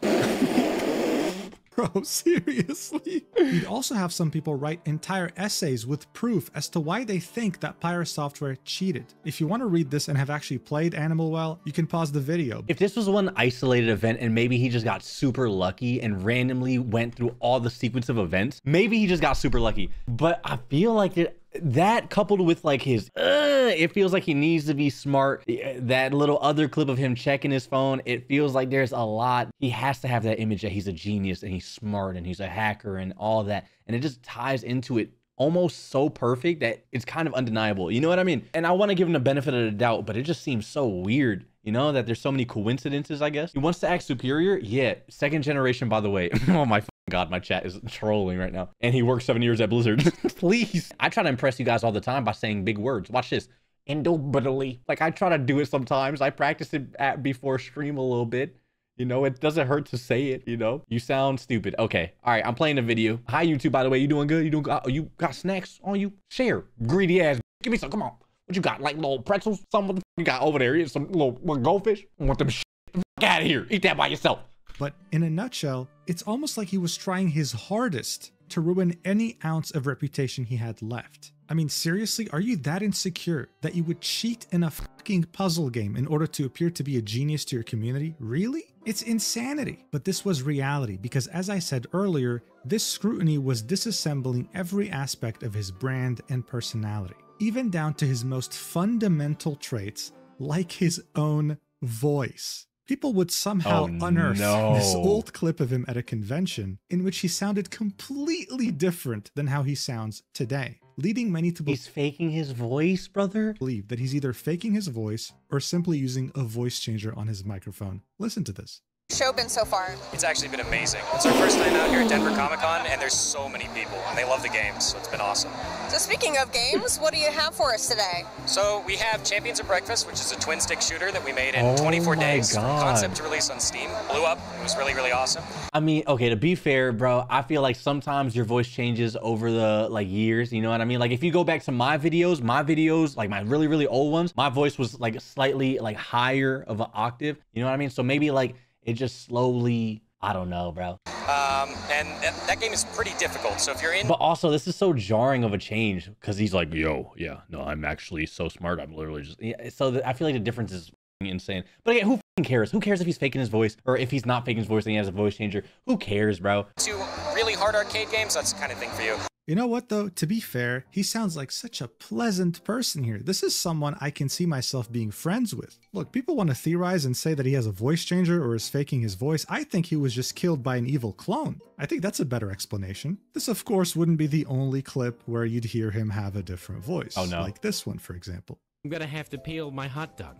Bro, seriously? You'd also have some people write entire essays with proof as to why they think that Pirate Software cheated. If you want to read this and have actually played Animal Well, you can pause the video. If this was one isolated event and maybe he just got super lucky and randomly went through all the sequence of events, maybe he just got super lucky. But I feel like that coupled with like his, it feels like he needs to be smart. That little other clip of him checking his phone, it feels like there's a lot. He has to have that image that he's a genius and he's smart and he's a hacker and all that. And it just ties into it almost so perfect that it's kind of undeniable. You know what I mean? And I want to give him the benefit of the doubt, but it just seems so weird. You know, that there's so many coincidences, I guess. He wants to act superior. Yeah. Second generation, by the way. Oh my God, my chat is trolling right now. And he worked 7 years at Blizzard. Please. I try to impress you guys all the time by saying big words. Watch this. Indubitably. Like I try to do it sometimes. I practice it before stream a little bit. You know, it doesn't hurt to say it, you know? You sound stupid. Okay. All right. I'm playing the video. Hi, YouTube, by the way. You doing good? You got snacks on you? Share. Greedy ass. Give me some. Come on. What you got? Like little pretzels? Something what you got over there? Some little goldfish? I want them shit. The fuck out of here. Eat that by yourself. But in a nutshell, it's almost like he was trying his hardest to ruin any ounce of reputation he had left. I mean, seriously, are you that insecure that you would cheat in a fucking puzzle game in order to appear to be a genius to your community? Really? It's insanity. But this was reality because, as I said earlier, this scrutiny was disassembling every aspect of his brand and personality, even down to his most fundamental traits, like his own voice. People would somehow unearth this old clip of him at a convention in which he sounded completely different than how he sounds today, leading many to he's faking his voice, brother? Believe that he's either faking his voice or simply using a voice changer on his microphone. Listen to this. Show been so far? It's actually been amazing. It's our first time out here at Denver Comic-Con, and there's so many people, and they love the games, so it's been awesome. So speaking of games, what do you have for us today? So we have Champions of Breakfast, which is a twin-stick shooter that we made in 24 days from concept to release on Steam. Blew up. It was really, really awesome. I mean, okay, to be fair, bro, I feel like sometimes your voice changes over the years, you know what I mean? Like if you go back to my videos, like my really, really old ones, my voice was like slightly like higher of an octave, you know what I mean? So maybe like it just slowly, I don't know, bro. And that game is pretty difficult. So if you're in... But also, this is so jarring of a change because he's like, yo, yeah, no, I'm actually so smart. I'm literally just... Yeah, so I feel like the difference is insane. But again, who cares? Who cares if he's faking his voice or if he's not faking his voice and he has a voice changer? Who cares, bro? To really hard arcade games, that's the kind of thing for you. You know what, though? To be fair, he sounds like such a pleasant person here. This is someone I can see myself being friends with. Look, people want to theorize and say that he has a voice changer or is faking his voice. I think he was just killed by an evil clone. I think that's a better explanation. This, of course, wouldn't be the only clip where you'd hear him have a different voice. Oh, no. Like this one, for example. I'm gonna have to peel my hot dog.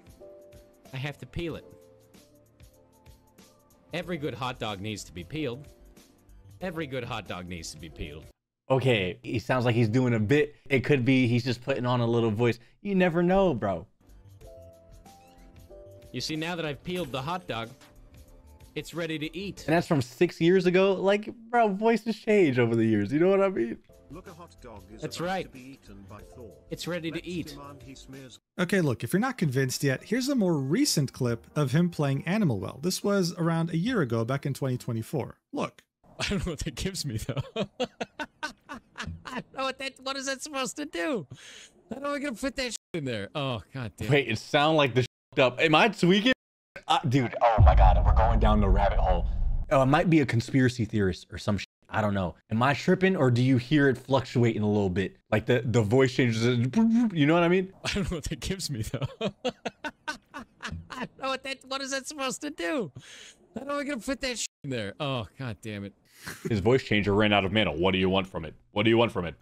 I have to peel it. Every good hot dog needs to be peeled. Every good hot dog needs to be peeled. Okay, he sounds like he's doing a bit. It could be he's just putting on a little voice. You never know, bro. You see, now that I've peeled the hot dog, it's ready to eat. And that's from 6 years ago. Like, bro, voices change over the years. You know what I mean? Look, a hot dog is That's about right. to be eaten by Thor. It's ready to eat. Okay, look, if you're not convinced yet, here's a more recent clip of him playing Animal Well. This was around a year ago, back in 2024. Look. I don't know what that gives me, though. I don't know what is that supposed to do? How am I gonna fit that shit in there? Oh god damn. Wait, it sounds like the up. Am I tweaking? Dude, oh my god, we're going down the rabbit hole. Oh, it might be a conspiracy theorist or some shit. I don't know. Am I tripping, or do you hear it fluctuating a little bit? Like the voice changes, you know what I mean? I don't know what that gives me though. I don't know what is that supposed to do? How am I gonna fit that shit in there? Oh god damn it. His voice changer ran out of mana. What do you want from it? What do you want from it?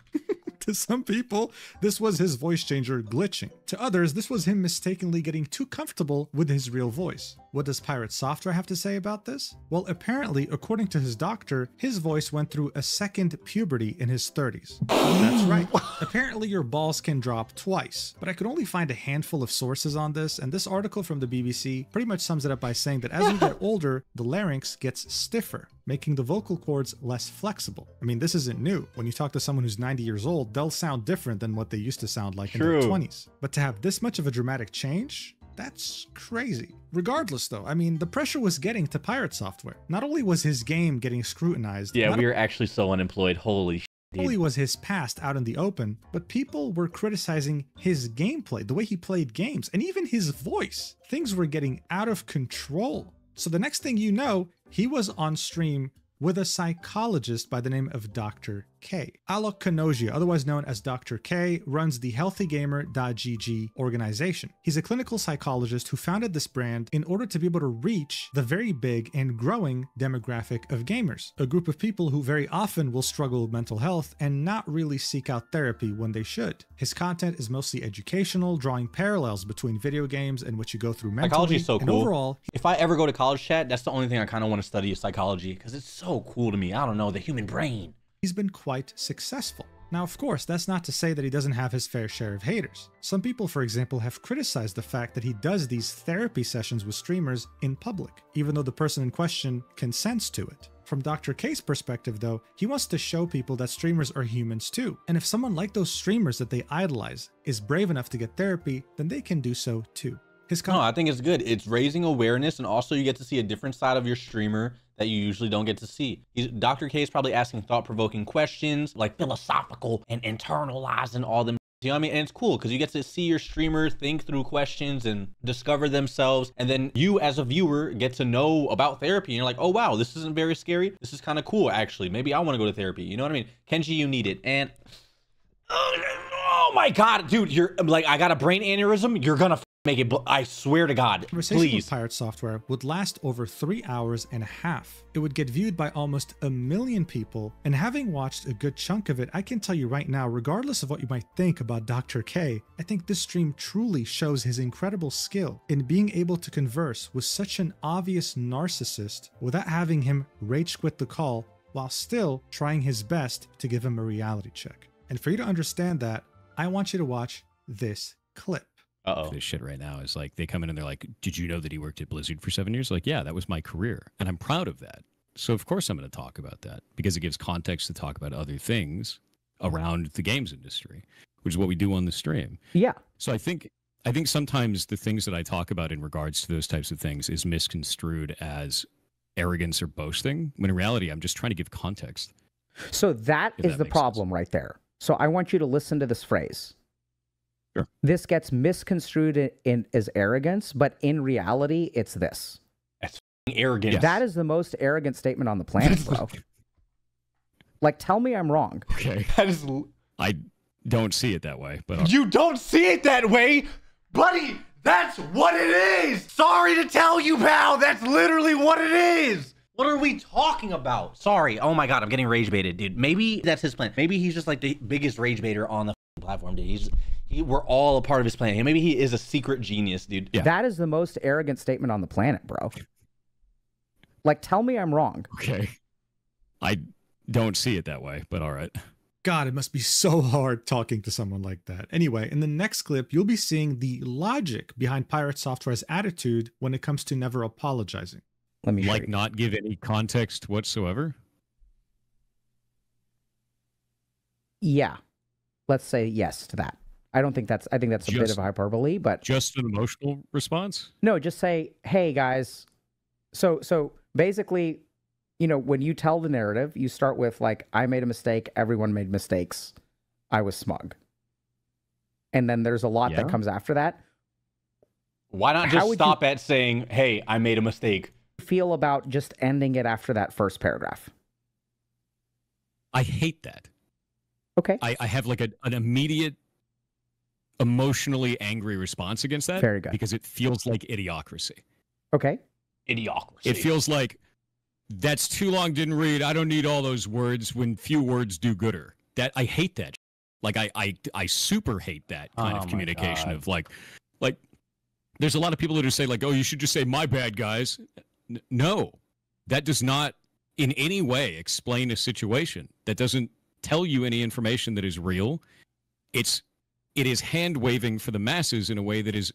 To some people, this was his voice changer glitching. To others, this was him mistakenly getting too comfortable with his real voice. What does Pirate Software have to say about this? Well, apparently, according to his doctor, his voice went through a second puberty in his 30s. That's right. Apparently, your balls can drop twice, but I could only find a handful of sources on this, and this article from the BBC pretty much sums it up by saying that as you get older, the larynx gets stiffer, making the vocal cords less flexible. I mean, this isn't new. When you talk to someone who's 90 years old, they'll sound different than what they used to sound like in their 20s. But to have this much of a dramatic change, that's crazy. Regardless though, I mean, the pressure was getting to Pirate Software. Not only was his game getting scrutinized. Yeah, we are actually so unemployed. Holy shit. Not only was his past out in the open, but people were criticizing his gameplay, the way he played games, and even his voice. Things were getting out of control. So the next thing you know, he was on stream with a psychologist by the name of Dr. K. Alok Kanogia, otherwise known as Dr. K, runs the healthygamer.gg organization. He's a clinical psychologist who founded this brand in order to be able to reach the very big and growing demographic of gamers, a group of people who very often will struggle with mental health and not really seek out therapy when they should. His content is mostly educational, drawing parallels between video games and what you go through mentally. Psychology is so cool. Overall, if I ever go to college, chat, that's the only thing I kind of want to study is psychology, because it's so cool to me. I don't know, the human brain. He's been quite successful. Now, of course, that's not to say that he doesn't have his fair share of haters. Some people, for example, have criticized the fact that he does these therapy sessions with streamers in public, even though the person in question consents to it. From Dr. K's perspective, though, he wants to show people that streamers are humans too. And if someone like those streamers that they idolize is brave enough to get therapy, then they can do so too. No, I think it's good. It's raising awareness, and also you get to see a different side of your streamer that you usually don't get to see. Dr. K is probably asking thought-provoking questions, like philosophical and internalizing all them. You know what I mean? And it's cool because you get to see your streamer think through questions and discover themselves. And then you as a viewer get to know about therapy. And you're like, oh, wow, this isn't very scary. This is kind of cool, actually. Maybe I want to go to therapy. You know what I mean? Kenji, you need it. And oh my God, dude, you're like, I got a brain aneurysm. You're going to make it. I swear to God, Conversation please. with Pirate Software would last over 3 hours and a half. It would get viewed by almost 1 million people, and having watched a good chunk of it, I can tell you right now, regardless of what you might think about Dr. K, I think this stream truly shows his incredible skill in being able to converse with such an obvious narcissist without having him rage quit the call, while still trying his best to give him a reality check. And for you to understand that, I want you to watch this clip. This shit right now is like, they come in and they're like, did you know that he worked at Blizzard for 7 years? Like, yeah, that was my career. And I'm proud of that. So of course I'm going to talk about that because it gives context to talk about other things around the games industry, which is what we do on the stream. Yeah. So I think sometimes the things that I talk about in regards to those types of things is misconstrued as arrogance or boasting, when in reality, I'm just trying to give context. So that is the problem right there. So I want you to listen to this phrase. Sure. This gets misconstrued as arrogance, but in reality, it's this. That's arrogant. That is the most arrogant statement on the planet, bro. Like, tell me I'm wrong. Okay. I don't see it that way, but you don't see it that way, buddy. That's what it is. Sorry to tell you, pal. That's literally what it is. What are we talking about? Sorry. Oh my God, I'm getting rage baited, dude. Maybe that's his plan. Maybe he's just like the biggest rage baiter on the platform, dude. We're all a part of his plan. Maybe he is a secret genius, dude. Yeah. That is the most arrogant statement on the planet, bro. Like, tell me I'm wrong. Okay. I don't see it that way, but all right. God, it must be so hard talking to someone like that. Anyway, in the next clip, you'll be seeing the logic behind Pirate Software's attitude when it comes to never apologizing. Let me like not give any context whatsoever. Yeah. Let's say yes to that. I think that's a bit of hyperbole, but just an emotional response? No, just say, "Hey guys." So basically, you know, when you tell the narrative, you start with like, I made a mistake, everyone made mistakes. I was smug. and then there's a lot that comes after that. Why not just stop at saying, hey, I made a mistake? Feel about just ending it after that first paragraph? I hate that. Okay. I have like an immediate emotionally angry response against that. Very good. Because it feels like idiocracy. Okay. Idiocracy. It feels like that's too long, didn't read. I don't need all those words when few words do gooder. That I hate that. Like I super hate that kind of communication of like there's a lot of people that say like, oh, you should just say my bad, guys. No, that does not in any way explain a situation. That doesn't tell you any information that is real. It is hand waving for the masses in a way that is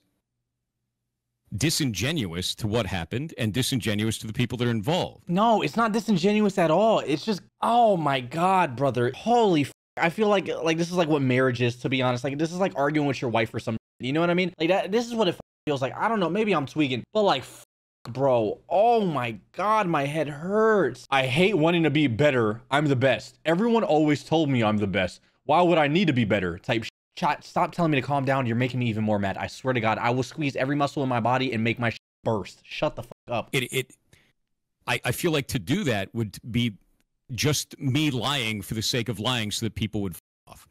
disingenuous to what happened and disingenuous to the people that are involved. No, it's not disingenuous at all. It's just, oh my God, brother. Holy I feel like this is like what marriage is, to be honest. Like, this is like arguing with your wife or something. You know what I mean? Like, this is what it feels like. I don't know. Maybe I'm tweaking. But like, bro, oh my God, my head hurts. I hate wanting to be better. I'm the best. Everyone always told me I'm the best. Why would I need to be better? Type shit. Stop telling me to calm down. You're making me even more mad. I swear to God, I will squeeze every muscle in my body and make my shit burst. Shut the fuck up. I feel like to do that would be just me lying for the sake of lying so that people would f off.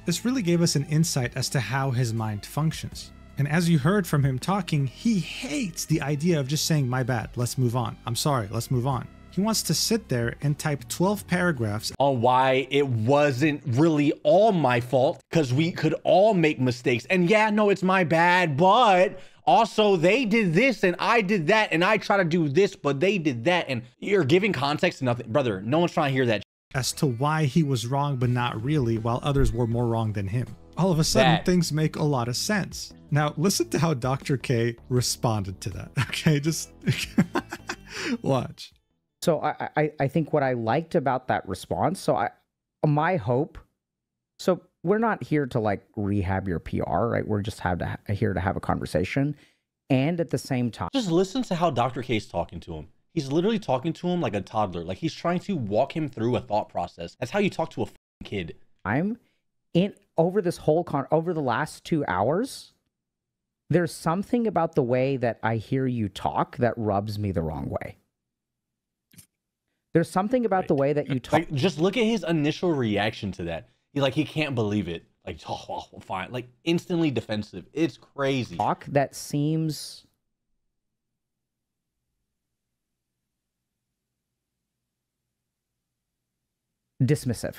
This really gave us an insight as to how his mind functions. And as you heard from him talking, he hates the idea of just saying, my bad, let's move on. I'm sorry, let's move on. He wants to sit there and type 12 paragraphs on why it wasn't really all my fault, because we could all make mistakes. And yeah, no, it's my bad, but also they did this and I did that and I try to do this, but they did that. And you're giving context to nothing. Brother, no one's trying to hear that. As to why he was wrong, but not really, while others were more wrong than him. All of a sudden, things make a lot of sense. Now, listen to how Dr. K responded to that. Okay, just watch. So I think what I liked about that response, so my hope, so we're not here to like rehab your PR, right? We're just here to have a conversation. And at the same time, just listen to how Dr. K is talking to him. He's literally talking to him like a toddler. Like he's trying to walk him through a thought process. That's how you talk to a kid. I'm in over this whole over the last 2 hours. There's something about the way that I hear you talk that rubs me the wrong way. There's something about the way that you talk. Like, just look at his initial reaction to that. He can't believe it. Like, oh, fine. Like instantly defensive. It's crazy. Talk that seems dismissive.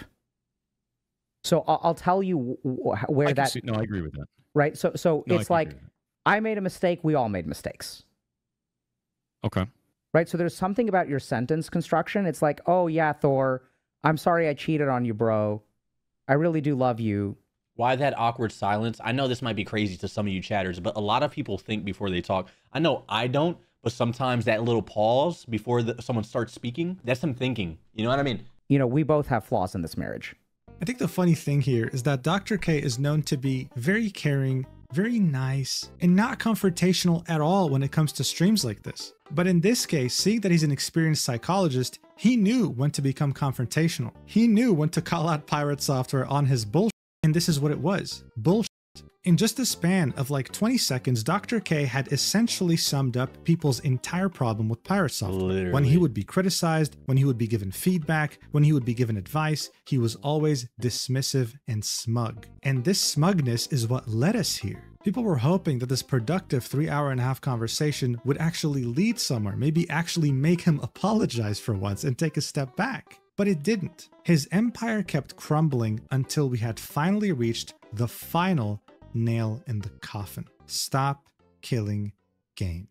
So I'll tell you where that. No, I agree with that. Right. So no, it's like I made a mistake. We all made mistakes. Okay. Right. So there's something about your sentence construction. It's like, oh yeah, Thor, I'm sorry I cheated on you, bro. I really do love you. Why that awkward silence? I know this might be crazy to some of you chatters, but a lot of people think before they talk. I know I don't, but sometimes that little pause before someone starts speaking, that's them thinking. You know what I mean? You know, we both have flaws in this marriage. I think the funny thing here is that Dr. K is known to be very caring, very nice, and not confrontational at all when it comes to streams like this. But in this case, seeing that he's an experienced psychologist, he knew when to become confrontational. He knew when to call out Pirate Software on his bullshit, and this is what it was. Bullshit. In just a span of like 20 seconds, Dr. K had essentially summed up people's entire problem with Pirate Software. Literally. When he would be criticized, when he would be given feedback, when he would be given advice, he was always dismissive and smug. And this smugness is what led us here. People were hoping that this productive 3.5-hour conversation would actually lead somewhere, maybe actually make him apologize for once and take a step back. But it didn't. His empire kept crumbling until we had finally reached the final nail in the coffin. Stop killing games.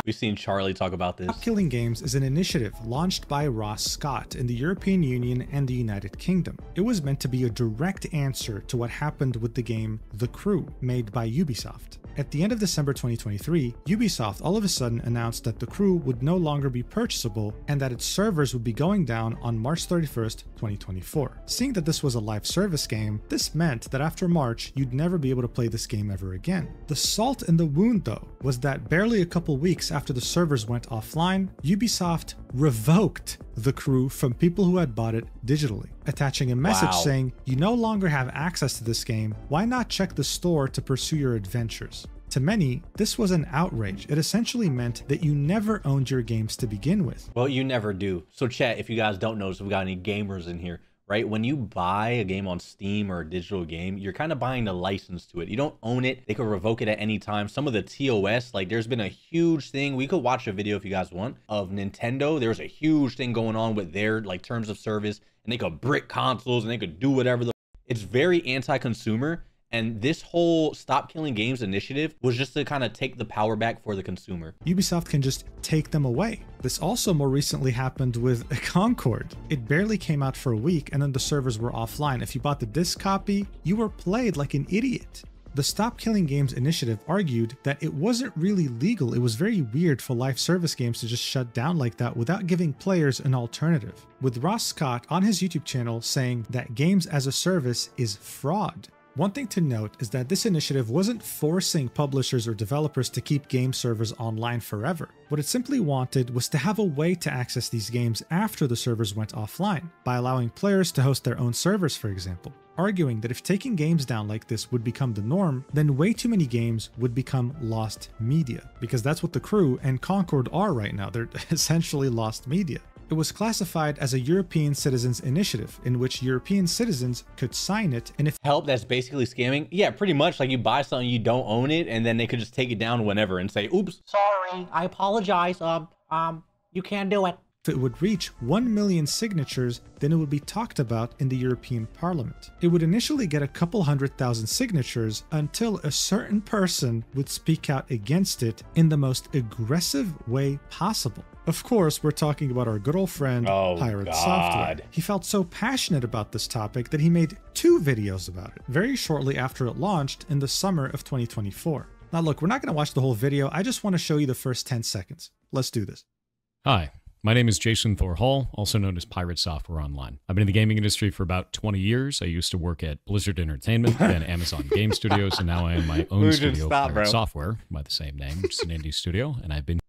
We've seen Charlie talk about this. Stop Killing Games is an initiative launched by Ross Scott in the European Union and the United Kingdom. It was meant to be a direct answer to what happened with the game The Crew, made by Ubisoft. At the end of December 2023, Ubisoft all of a sudden announced that The Crew would no longer be purchasable and that its servers would be going down on March 31st, 2024. Seeing that this was a live service game, this meant that after March, you'd never be able to play this game ever again. The salt in the wound, though, was that barely a couple weeks after the servers went offline, Ubisoft revoked the crew from people who had bought it digitally, attaching a message saying, "You no longer have access to this game. Why not check the store to pursue your adventures?" To many, this was an outrage. It essentially meant that you never owned your games to begin with. Well, you never do. So chat, if you guys don't notice, we got any gamers in here, right? When you buy a game on Steam or a digital game, you're kind of buying the license to it. You don't own it. They could revoke it at any time. Some of the TOS, like there's been a huge thing. We could watch a video if you guys want of Nintendo. There's a huge thing going on with their like terms of service, and they could brick consoles and they could do whatever. It's very anti-consumer. And this whole Stop Killing Games initiative was just to kind of take the power back for the consumer. Ubisoft can just take them away. This also more recently happened with Concord. It barely came out for a week and then the servers were offline. If you bought the disc copy, you were played like an idiot. The Stop Killing Games initiative argued that it wasn't really legal. It was very weird for live service games to just shut down like that without giving players an alternative. With Ross Scott on his YouTube channel saying that games as a service is fraud. One thing to note is that this initiative wasn't forcing publishers or developers to keep game servers online forever. What it simply wanted was to have a way to access these games after the servers went offline, by allowing players to host their own servers, for example. Arguing that if taking games down like this would become the norm, then way too many games would become lost media, because that's what the crew and Concord are right now. They're essentially lost media. It was classified as a European citizens initiative in which European citizens could sign it, and if help, that's basically scamming. Yeah, pretty much. Like you buy something, you don't own it, and then they could just take it down whenever and say, "Oops, sorry, I apologize. You can't do it." If it would reach 1 million signatures, then it would be talked about in the European Parliament. It would initially get a couple 100,000 signatures until a certain person would speak out against it in the most aggressive way possible. Of course, we're talking about our good old friend, Pirate Software. He felt so passionate about this topic that he made 2 videos about it, very shortly after it launched in the summer of 2024. Now look, we're not going to watch the whole video, I just want to show you the first 10 seconds. Let's do this. Hi. My name is Jason Thor Hall, also known as Pirate Software Online. I've been in the gaming industry for about 20 years. I used to work at Blizzard Entertainment, then Amazon Game Studios, and now I am my own studio, Pirate Software, by the same name, which is an indie studio, and I've been...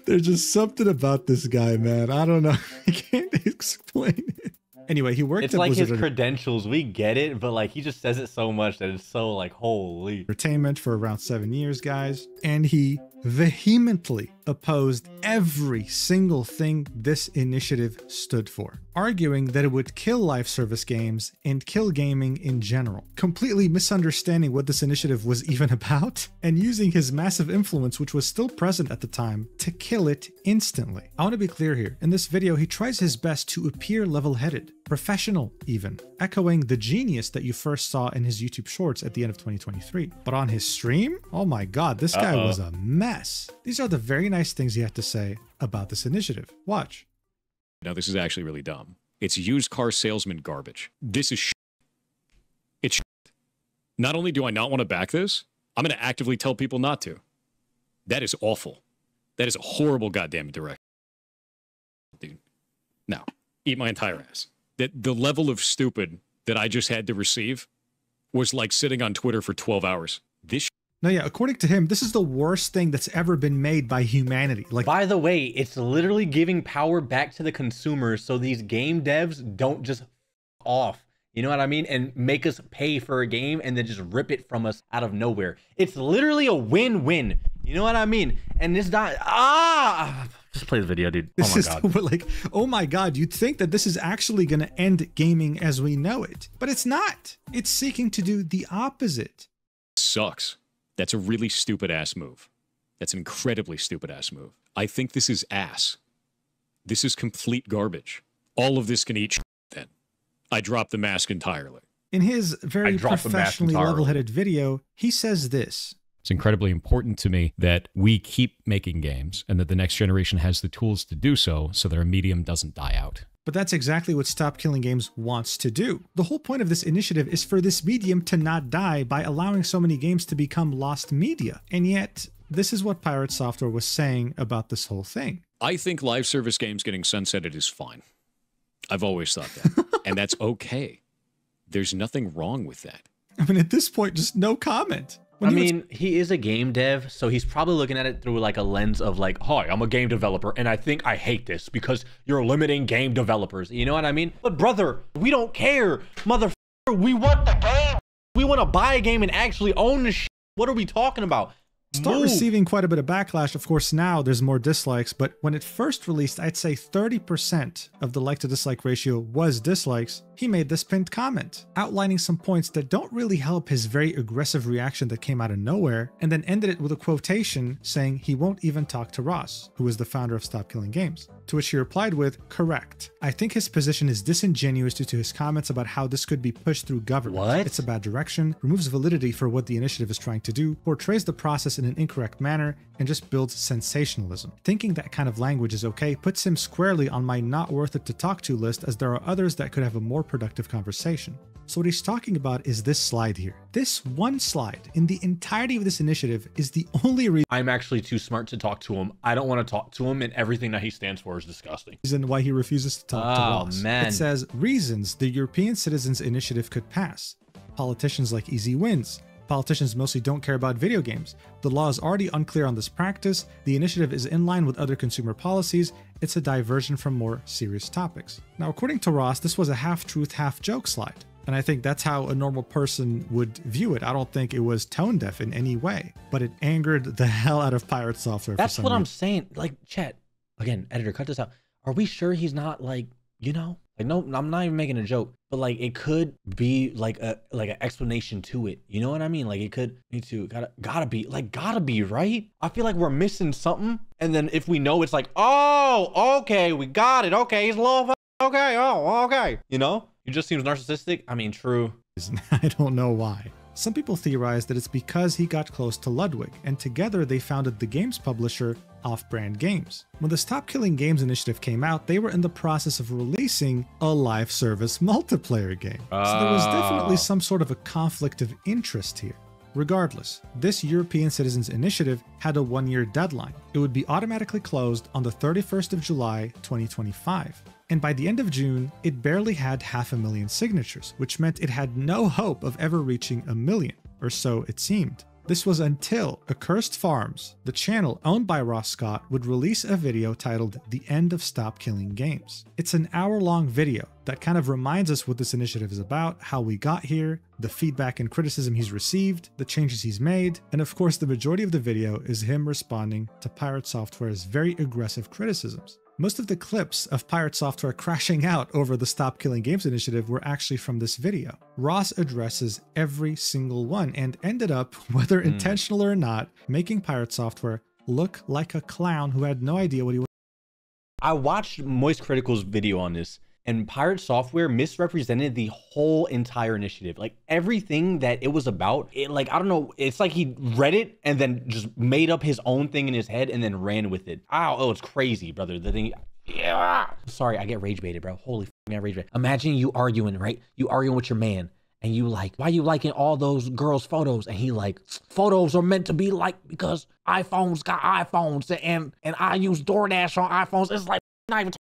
There's just something about this guy, man. I don't know. I can't explain it. Anyway, he worked it's at like Blizzard his credentials. We get it, but like he just says it so much that it's so like, holy. Entertainment for around 7 years, guys. And he vehemently opposed every single thing this initiative stood for, arguing that it would kill live service games and kill gaming in general, completely misunderstanding what this initiative was even about, and using his massive influence, which was still present at the time, to kill it instantly. I want to be clear here. In this video, he tries his best to appear level-headed, professional even, echoing the genius that you first saw in his YouTube shorts at the end of 2023. But on his stream, oh my god, this guy was a mess. These are the very nice things he had to say about this initiative. Watch. Now, this is actually really dumb. It's used car salesman garbage. This is shit. It's shit. Not only do I not want to back this, I'm going to actively tell people not to. That is awful. That is a horrible goddamn direction. Dude. Now, eat my entire ass. That the level of stupid that I just had to receive was like sitting on Twitter for 12 hours. This No, yeah, according to him, this is the worst thing that's ever been made by humanity. Like, by the way, it's literally giving power back to the consumers so these game devs don't just off. You know what I mean? And make us pay for a game and then just rip it from us out of nowhere. It's literally a win-win. You know what I mean? And this just play the video, dude. This is like, oh my god, you'd think that this is actually going to end gaming as we know it. But it's not. It's seeking to do the opposite. Sucks. That's a really stupid-ass move. That's an incredibly stupid-ass move. I think this is ass. This is complete garbage. All of this can eat shit then. I drop the mask entirely. In his very professionally level-headed video, he says this. It's incredibly important to me that we keep making games and that the next generation has the tools to do so that our medium doesn't die out. But that's exactly what Stop Killing Games wants to do. The whole point of this initiative is for this medium to not die by allowing so many games to become lost media. And yet, this is what Pirate Software was saying about this whole thing. I think live service games getting sunsetted is fine. I've always thought that. And that's okay. There's nothing wrong with that. I mean, at this point, just no comment. I mean, he is a game dev, so he's probably looking at it through like a lens of like, hi, I'm a game developer, and I think I hate this because you're limiting game developers. You know what I mean? But brother, we don't care, motherfucker. We want the game. We want to buy a game and actually own the shit. What are we talking about? Start receiving quite a bit of backlash. Of course, now there's more dislikes, but when it first released, I'd say 30% of the like to dislike ratio was dislikes. He made this pinned comment, outlining some points that don't really help his very aggressive reaction that came out of nowhere, and then ended it with a quotation saying he won't even talk to Ross, who is the founder of Stop Killing Games. To which he replied with, correct. I think his position is disingenuous due to his comments about how this could be pushed through government. What? It's a bad direction, removes validity for what the initiative is trying to do, portrays the process in an incorrect manner, and just builds sensationalism. Thinking that kind of language is okay puts him squarely on my not worth it to talk to list, as there are others that could have a more productive conversation. So what he's talking about is this slide here. This one slide in the entirety of this initiative is the only reason I'm actually too smart to talk to him. I don't want to talk to him, and everything that he stands for is disgusting. why he refuses to talk to Ross. Man. It says reasons the European Citizens Initiative could pass. Politicians like easy wins. Politicians mostly don't care about video games. The law is already unclear on this practice. The initiative is in line with other consumer policies. It's a diversion from more serious topics. Now, according to Ross, this was a half-truth, half-joke slide. And I think that's how a normal person would view it. I don't think it was tone deaf in any way, but it angered the hell out of Pirate Software. That's what I'm saying. Like, chat, again, editor, cut this out. Are we sure he's not like, you know, like, no, I'm not even making a joke, but like, it could be like an explanation to it. You know what I mean? Like, it could, me too, gotta be, right? I feel like we're missing something. And then if we know, it's like, oh, okay, we got it. Okay, he's low. Okay, oh, okay. You know, it just seems narcissistic. I mean, true. I don't know why. Some people theorize that it's because he got close to Ludwig, and together they founded the games publisher Off-Brand Games. When the Stop Killing Games initiative came out, they were in the process of releasing a live service multiplayer game. So there was definitely some sort of a conflict of interest here. Regardless, this European Citizens Initiative had a one-year deadline. It would be automatically closed on the 31st of July, 2025. And by the end of June, it barely had 500,000 signatures, which meant it had no hope of ever reaching 1 million, or so it seemed. This was until Accursed Farms, the channel owned by Ross Scott, would release a video titled The End of Stop Killing Games. It's an hour-long video that kind of reminds us what this initiative is about, how we got here, the feedback and criticism he's received, the changes he's made, and of course the majority of the video is him responding to Pirate Software's very aggressive criticisms. Most of the clips of Pirate Software crashing out over the Stop Killing Games initiative were actually from this video. Ross addresses every single one and ended up, whether intentional or not, making Pirate Software look like a clown who had no idea what he was. I watched Moist Critical's video on this, and Pirate Software misrepresented the whole entire initiative. Like, everything that it was about, it, like, I don't know, it's like he read it and then just made up his own thing in his head and then ran with it. Oh, it's crazy, brother. The thing, yeah. Sorry, I get rage baited, bro. Holy f***ing, I rage baited. Imagine you arguing, right? You arguing with your man, and you like, why you liking all those girls' photos? And he like, photos are meant to be liked because iPhones got iPhones, and I use DoorDash on iPhones. It's like, not even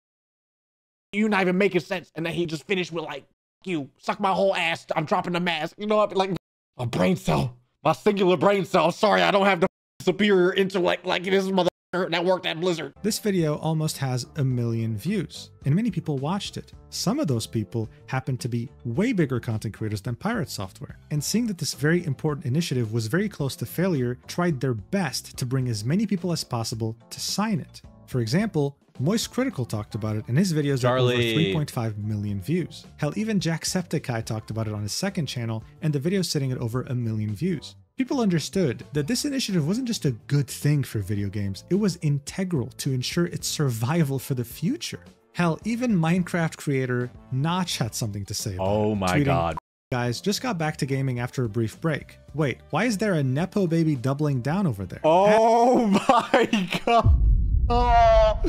you're not even making sense. And then he just finished with like, you suck my whole ass. I'm dropping the mask. You know, like a brain cell, my singular brain cell. Sorry, I don't have the superior intellect like this motherfucker that worked at Blizzard. This video almost has 1 million views, and many people watched it. Some of those people happen to be way bigger content creators than Pirate Software, and seeing that this very important initiative was very close to failure, tried their best to bring as many people as possible to sign it. For example, Moist Critical talked about it, and his videos have over 3.5 million views. Hell, even Jacksepticeye talked about it on his second channel, and the video's sitting at over 1 million views. People understood that this initiative wasn't just a good thing for video games, it was integral to ensure its survival for the future. Hell, even Minecraft creator Notch had something to say about it. Oh my god. Guys, just got back to gaming after a brief break. Wait, why is there a Nepo baby doubling down over there? Oh my god. Oh,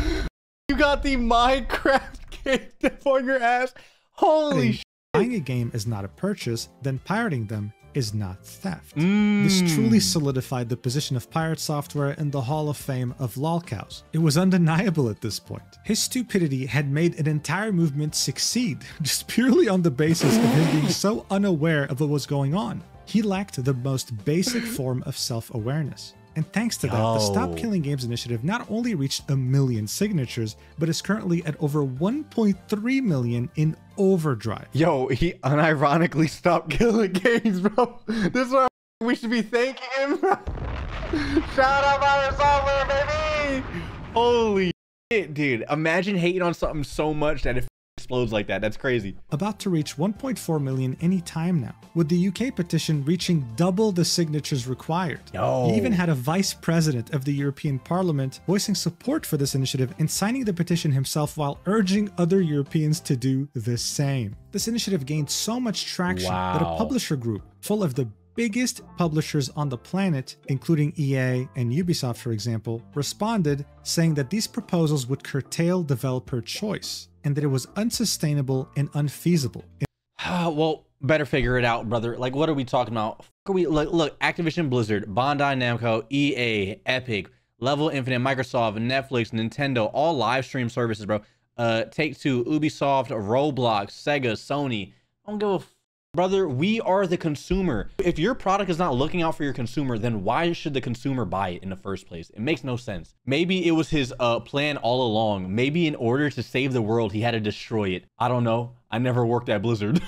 you got the Minecraft game on your ass. Holy shit. Buying a game is not a purchase, then pirating them is not theft. This truly solidified the position of Pirate Software in the Hall of Fame of lolcows. It was undeniable at this point. His stupidity had made an entire movement succeed, just purely on the basis of him being so unaware of what was going on. He lacked the most basic form of self-awareness. And thanks to that, the Stop Killing Games initiative not only reached 1 million signatures, but is currently at over 1.3 million in overdrive. Yo, he unironically stopped killing games, bro. This is what we should be thanking him, bro. Shout out Pirate Software, baby! Holy shit, dude. Imagine hating on something so much that it explodes like that. That's crazy. About to reach 1.4 million any time now, with the UK petition reaching double the signatures required. He even had a vice president of the European Parliament voicing support for this initiative and signing the petition himself while urging other Europeans to do the same. This initiative gained so much traction that a publisher group full of the biggest publishers on the planet, including EA and Ubisoft, for example, responded saying that these proposals would curtail developer choice and that it was unsustainable and unfeasible. Well, better figure it out, brother. Like, what are we talking about? Look, Activision Blizzard, Bandai Namco, EA, Epic, Level Infinite, Microsoft, Netflix, Nintendo, all live stream services, bro. Take-Two, Ubisoft, Roblox, Sega, Sony. I don't give a brother, we are the consumer. If your product is not looking out for your consumer, then why should the consumer buy it in the first place? It makes no sense. Maybe it was his plan all along. Maybe in order to save the world, he had to destroy it. I don't know. I never worked at Blizzard.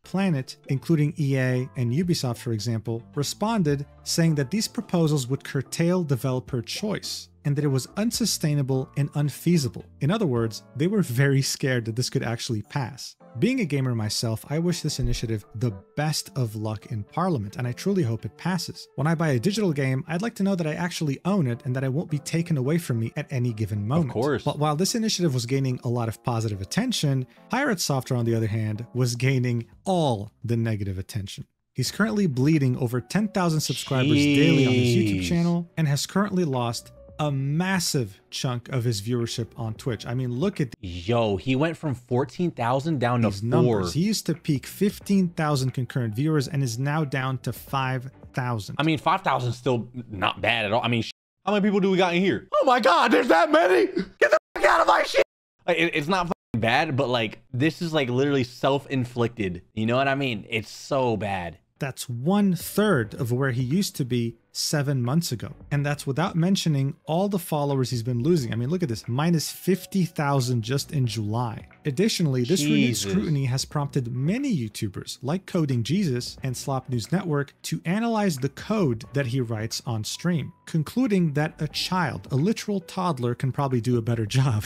Planet, including EA and Ubisoft, for example, responded saying that these proposals would curtail developer choice and that it was unsustainable and unfeasible. In other words, they were very scared that this could actually pass. Being a gamer myself, I wish this initiative the best of luck in Parliament, and I truly hope it passes. When I buy a digital game, I'd like to know that I actually own it and that it won't be taken away from me at any given moment. Of course. But while this initiative was gaining a lot of positive attention, Pirate Software, on the other hand, was gaining all the negative attention. He's currently bleeding over 10,000 subscribers daily on his YouTube channel and has currently lost a massive chunk of his viewership on Twitch. I mean, look at yo, he went from 14,000 down to 4. Numbers. He used to peak 15,000 concurrent viewers and is now down to 5,000. I mean, 5,000 is still not bad at all. I mean, how many people do we got in here? Oh my God, there's that many! Get the fuck out of my shit! Like, it's not bad, but like, this is like literally self-inflicted. You know what I mean? It's so bad. That's 1/3 of where he used to be 7 months ago. And that's without mentioning all the followers he's been losing. I mean, look at this, minus 50,000 just in July. Additionally, this renewed scrutiny has prompted many YouTubers like Coding Jesus and Slop News Network to analyze the code that he writes on stream, concluding that a child, a literal toddler, can probably do a better job.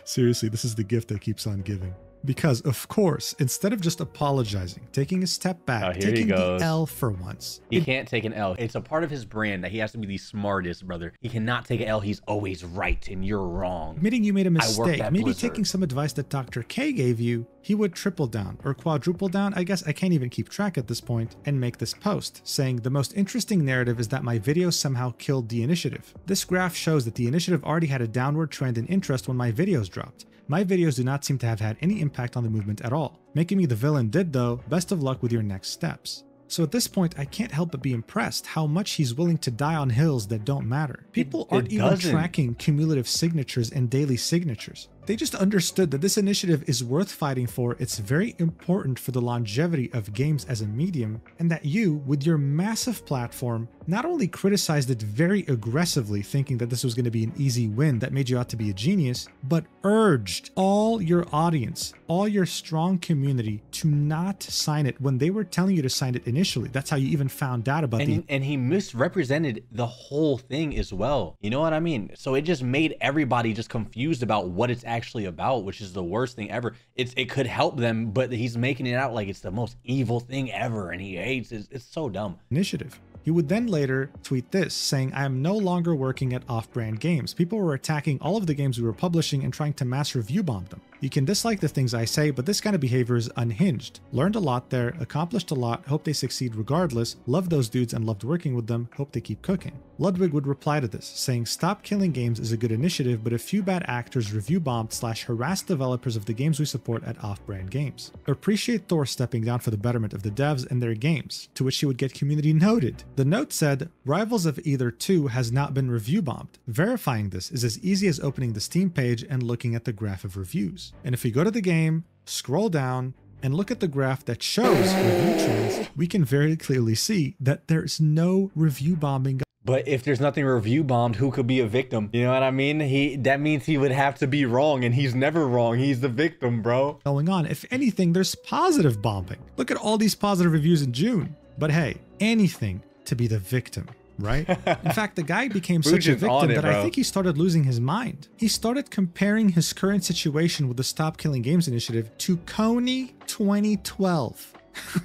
Seriously, this is the gift that keeps on giving. Because, of course, instead of just apologizing, taking a step back, taking the L for once. He can't take an L. It's a part of his brand that he has to be the smartest, brother. He cannot take an L. He's always right and you're wrong. Admitting you made a mistake, maybe taking some advice that Dr. K gave you, he would triple down or quadruple down. I guess I can't even keep track at this point, and make this post saying the most interesting narrative is that my video somehow killed the initiative. This graph shows that the initiative already had a downward trend in interest when my videos dropped. My videos do not seem to have had any impact on the movement at all. Making me the villain did though. Best of luck with your next steps. So at this point, I can't help but be impressed how much he's willing to die on hills that don't matter. People aren't even tracking cumulative signatures and daily signatures. They just understood that this initiative is worth fighting for, it's very important for the longevity of games as a medium, and that you, with your massive platform, not only criticized it very aggressively, thinking that this was going to be an easy win that made you out to be a genius, but urged all your audience, all your strong community to not sign it when they were telling you to sign it initially. That's how you even found out about it. And he misrepresented the whole thing as well. You know what I mean? So it just made everybody just confused about what it's actually about, which is the worst thing ever. It could help them, but he's making it out like it's the most evil thing ever, and he hates it. It's so dumb. Initiative. He would then later tweet this, saying, I am no longer working at Off-Brand Games. People were attacking all of the games we were publishing and trying to mass review bomb them. You can dislike the things I say, but this kind of behavior is unhinged. Learned a lot there, accomplished a lot, hope they succeed regardless, loved those dudes and loved working with them, hope they keep cooking. Ludwig would reply to this, saying, Stop Killing Games is a good initiative, but a few bad actors review bombed / harassed developers of the games we support at Off-Brand Games. Appreciate Thor stepping down for the betterment of the devs and their games, to which he would get community noted. The note said, Rivals of Either 2 has not been review bombed. Verifying this is as easy as opening the Steam page and looking at the graph of reviews. And if we go to the game, scroll down, and look at the graph that shows review trends, we can very clearly see that there's no review bombing. But if there's nothing review bombed, who could be a victim? You know what I mean? That means he would have to be wrong, and he's never wrong. He's the victim, bro. Going on. If anything, there's positive bombing. Look at all these positive reviews in June. But hey, anything to be the victim, right? In fact, the guy became such a victim that I think he started losing his mind. He started comparing his current situation with the Stop Killing Games initiative to Coney 2012.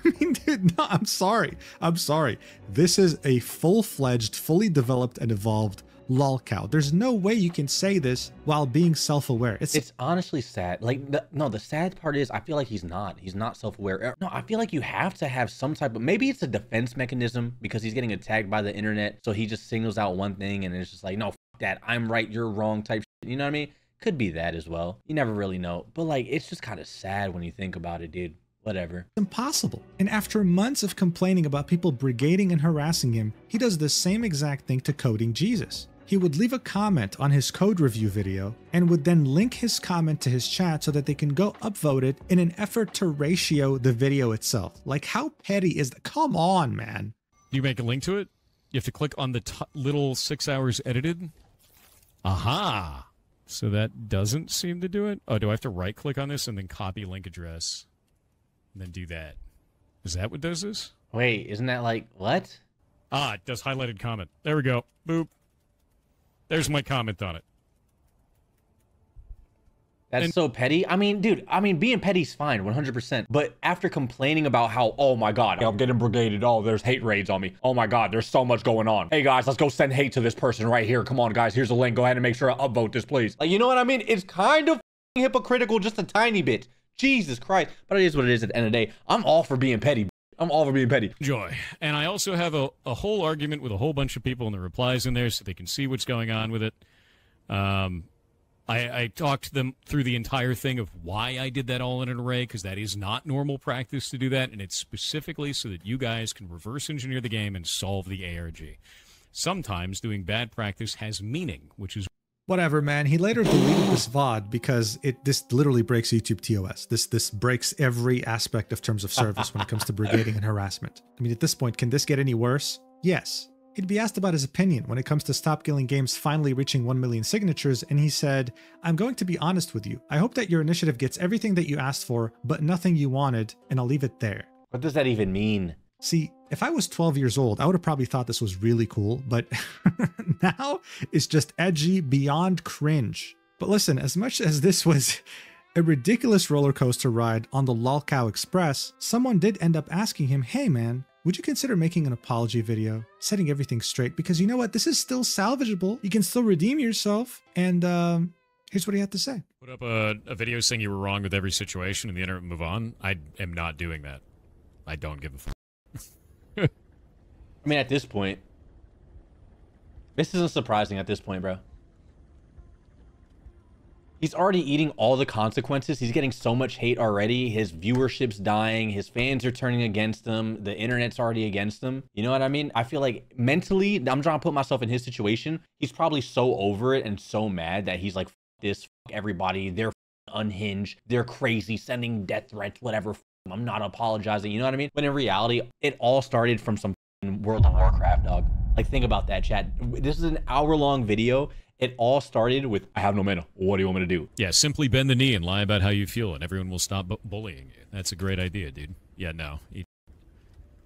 I mean, dude, no, I'm sorry. This is a full-fledged, fully developed and evolved lolcow. There's no way you can say this while being self-aware. It's honestly sad. Like, the sad part is I feel like he's not self-aware. No, I feel like you have to have some type of, maybe it's a defense mechanism because he's getting attacked by the internet. So he just singles out one thing and it's just like, no, f that, I'm right, you're wrong type shit. You know what I mean? Could be that as well. You never really know. But like, it's just kind of sad when you think about it, dude. Whatever. Impossible. And after months of complaining about people brigading and harassing him, he does the same exact thing to Coding Jesus. He would leave a comment on his code review video and would then link his comment to his chat so that they can go upvote it in an effort to ratio the video itself. Like, how petty is that? Come on, man. Do you make a link to it? You have to click on the little 6 hours edited. Aha. So that doesn't seem to do it. Oh, do I have to right click on this and then copy link address? And then do that. Is that what does this? Wait, isn't that like, what? Ah, it does highlighted comment. There we go. Boop. There's my comment on it. That's so petty. I mean, dude, being petty's fine, 100%. But after complaining about how, oh my God, I'm getting brigaded. Oh, there's hate raids on me. Oh my God, there's so much going on. Hey guys, let's go send hate to this person right here. Come on, guys, here's a link. Go ahead and make sure I upvote this, please. Like, you know what I mean? It's kind of hypocritical, just a tiny bit. Jesus Christ. But it is what it is at the end of the day. I'm all for being petty. I'm all for being petty. Joy. And I also have a whole argument with a whole bunch of people in the replies in there so they can see what's going on with it. I talked them through the entire thing of why I did that all in an array, because that is not normal practice to do that, and it's specifically so that you guys can reverse engineer the game and solve the ARG. Sometimes doing bad practice has meaning, which is whatever, man. He later deleted this VOD because this literally breaks YouTube TOS. This breaks every aspect of terms of service when it comes to brigading and harassment. I mean, at this point, can this get any worse? Yes. He'd be asked about his opinion when it comes to Stop Killing Games finally reaching 1 million signatures, and he said, "I'm going to be honest with you. I hope that your initiative gets everything that you asked for, but nothing you wanted, and I'll leave it there." What does that even mean? See, if I was 12 years old, I would have probably thought this was really cool, but now it's just edgy beyond cringe. But listen, as much as this was a ridiculous roller coaster ride on the Lolcow Express, someone did end up asking him, "Hey man, would you consider making an apology video, setting everything straight? Because you know what, this is still salvageable. You can still redeem yourself." And here's what he had to say. Put up a video saying you were wrong with every situation and the internet move on. I am not doing that. I don't give a fuck. I mean, at this point, this isn't surprising at this point, bro. He's already eating all the consequences. He's getting so much hate already. His viewership's dying. His fans are turning against him. The internet's already against him. You know what I mean? I feel like mentally, I'm trying to put myself in his situation. He's probably so over it and so mad that he's like, "F this, f everybody. They're unhinged. They're crazy, sending death threats, whatever. I'm not apologizing." You know what I mean? When in reality, it all started from some World of Warcraft, dog. Like, think about that, chat. This is an hour-long video. It all started with, "I have no mana. What do you want me to do?" Yeah, simply bend the knee and lie about how you feel, and everyone will stop bullying you. That's a great idea, dude. Yeah, no.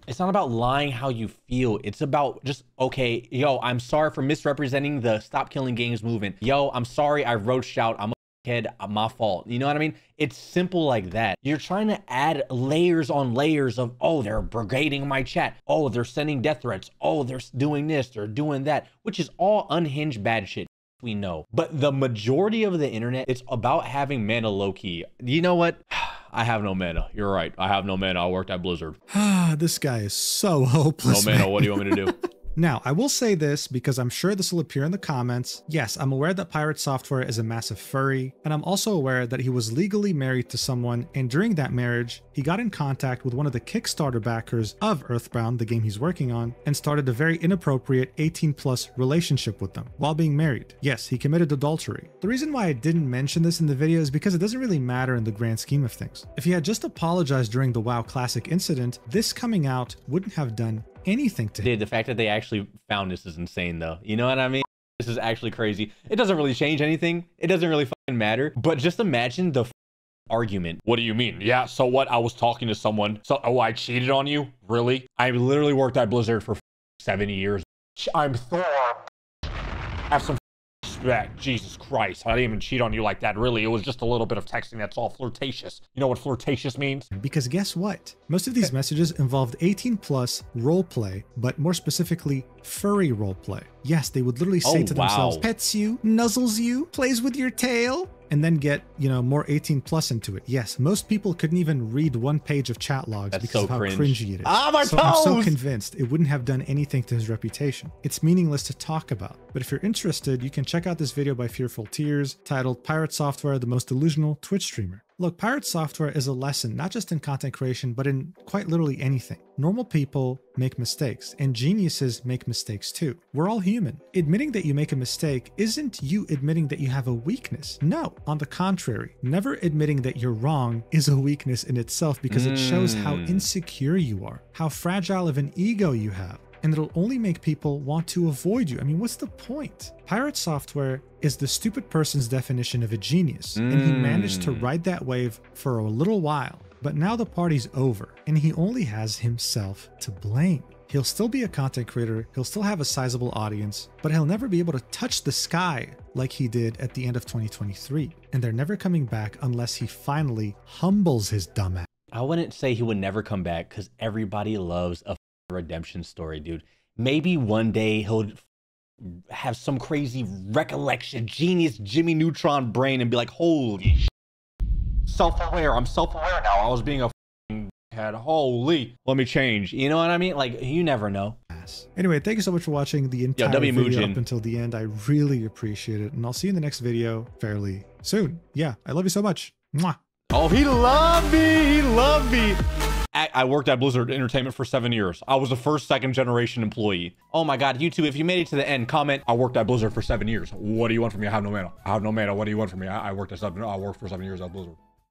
It's not about lying how you feel. It's about just, okay, yo, I'm sorry for misrepresenting the Stop Killing Games movement. Yo, I'm sorry I roached out. I'm a kid. My fault. You know what I mean? It's simple like that. You're trying to add layers on layers of, oh, they're brigading my chat. Oh, they're sending death threats. Oh, they're doing this. They're doing that, which is all unhinged bad shit. We know. But the majority of the internet, it's about having mana low key. You know what? I have no mana. You're right. I have no mana. I worked at Blizzard. This guy is so hopeless. No mana. Man. What do you want me to do? Now, I will say this because I'm sure this will appear in the comments. Yes, I'm aware that Pirate Software is a massive furry, and I'm also aware that he was legally married to someone, and during that marriage, he got in contact with one of the Kickstarter backers of Earthbound, the game he's working on, and started a very inappropriate 18+ relationship with them while being married. Yes, he committed adultery. The reason why I didn't mention this in the video is because it doesn't really matter in the grand scheme of things. If he had just apologized during the WoW Classic incident, this coming out wouldn't have done anything to him. Dude, the fact that they actually found this is insane though. You know what I mean? This is actually crazy. It doesn't really change anything. It doesn't really fucking matter. But just imagine the argument. What do you mean? Yeah, so what? I was talking to someone. So, oh, I cheated on you? Really? I literally worked at Blizzard for 7 years. I'm Thor. Have some respect. Jesus Christ. I didn't even cheat on you like that, really. It was just a little bit of texting. That's all flirtatious. You know what flirtatious means? Because guess what? Most of these messages involved 18+ roleplay, but more specifically, furry roleplay. Yes, they would literally say to themselves, pets you, nuzzles you, plays with your tail, and then get, you know, more 18+ into it. Yes, most people couldn't even read one page of chat logs because of how cringy it is. Ah, my so toes! I'm so convinced it wouldn't have done anything to his reputation. It's meaningless to talk about. But if you're interested, you can check out this video by Fearful Tears titled Pirate Software, the most delusional Twitch streamer. Look, Pirate Software is a lesson, not just in content creation, but in quite literally anything. Normal people make mistakes, and geniuses make mistakes too. We're all human. Admitting that you make a mistake isn't you admitting that you have a weakness. No, on the contrary, never admitting that you're wrong is a weakness in itself because it shows how insecure you are, how fragile of an ego you have. And it'll only make people want to avoid you. I mean, what's the point? Pirate Software is the stupid person's definition of a genius, and he managed to ride that wave for a little while. But now the party's over, and he only has himself to blame. He'll still be a content creator, he'll still have a sizable audience, but he'll never be able to touch the sky like he did at the end of 2023. And they're never coming back unless he finally humbles his dumb ass. I wouldn't say he would never come back because everybody loves a redemption story, dude. Maybe one day he'll have some crazy recollection, genius Jimmy Neutron brain and be like, holy shit. Self-aware. I'm self-aware now. I was being a head. Holy. Let me change. You know what I mean? Like, you never know. Anyway, thank you so much for watching the entire video up until the end. I really appreciate it. And I'll see you in the next video fairly soon. Yeah, I love you so much. Mwah. Oh, he loved me. He loved me. I worked at Blizzard Entertainment for 7 years. I was the first second-generation employee. Oh my God, YouTube, if you made it to the end, comment, I worked at Blizzard for 7 years. What do you want from me? I have no mana. I have no mana. What do you want from me? I worked for 7 years at Blizzard.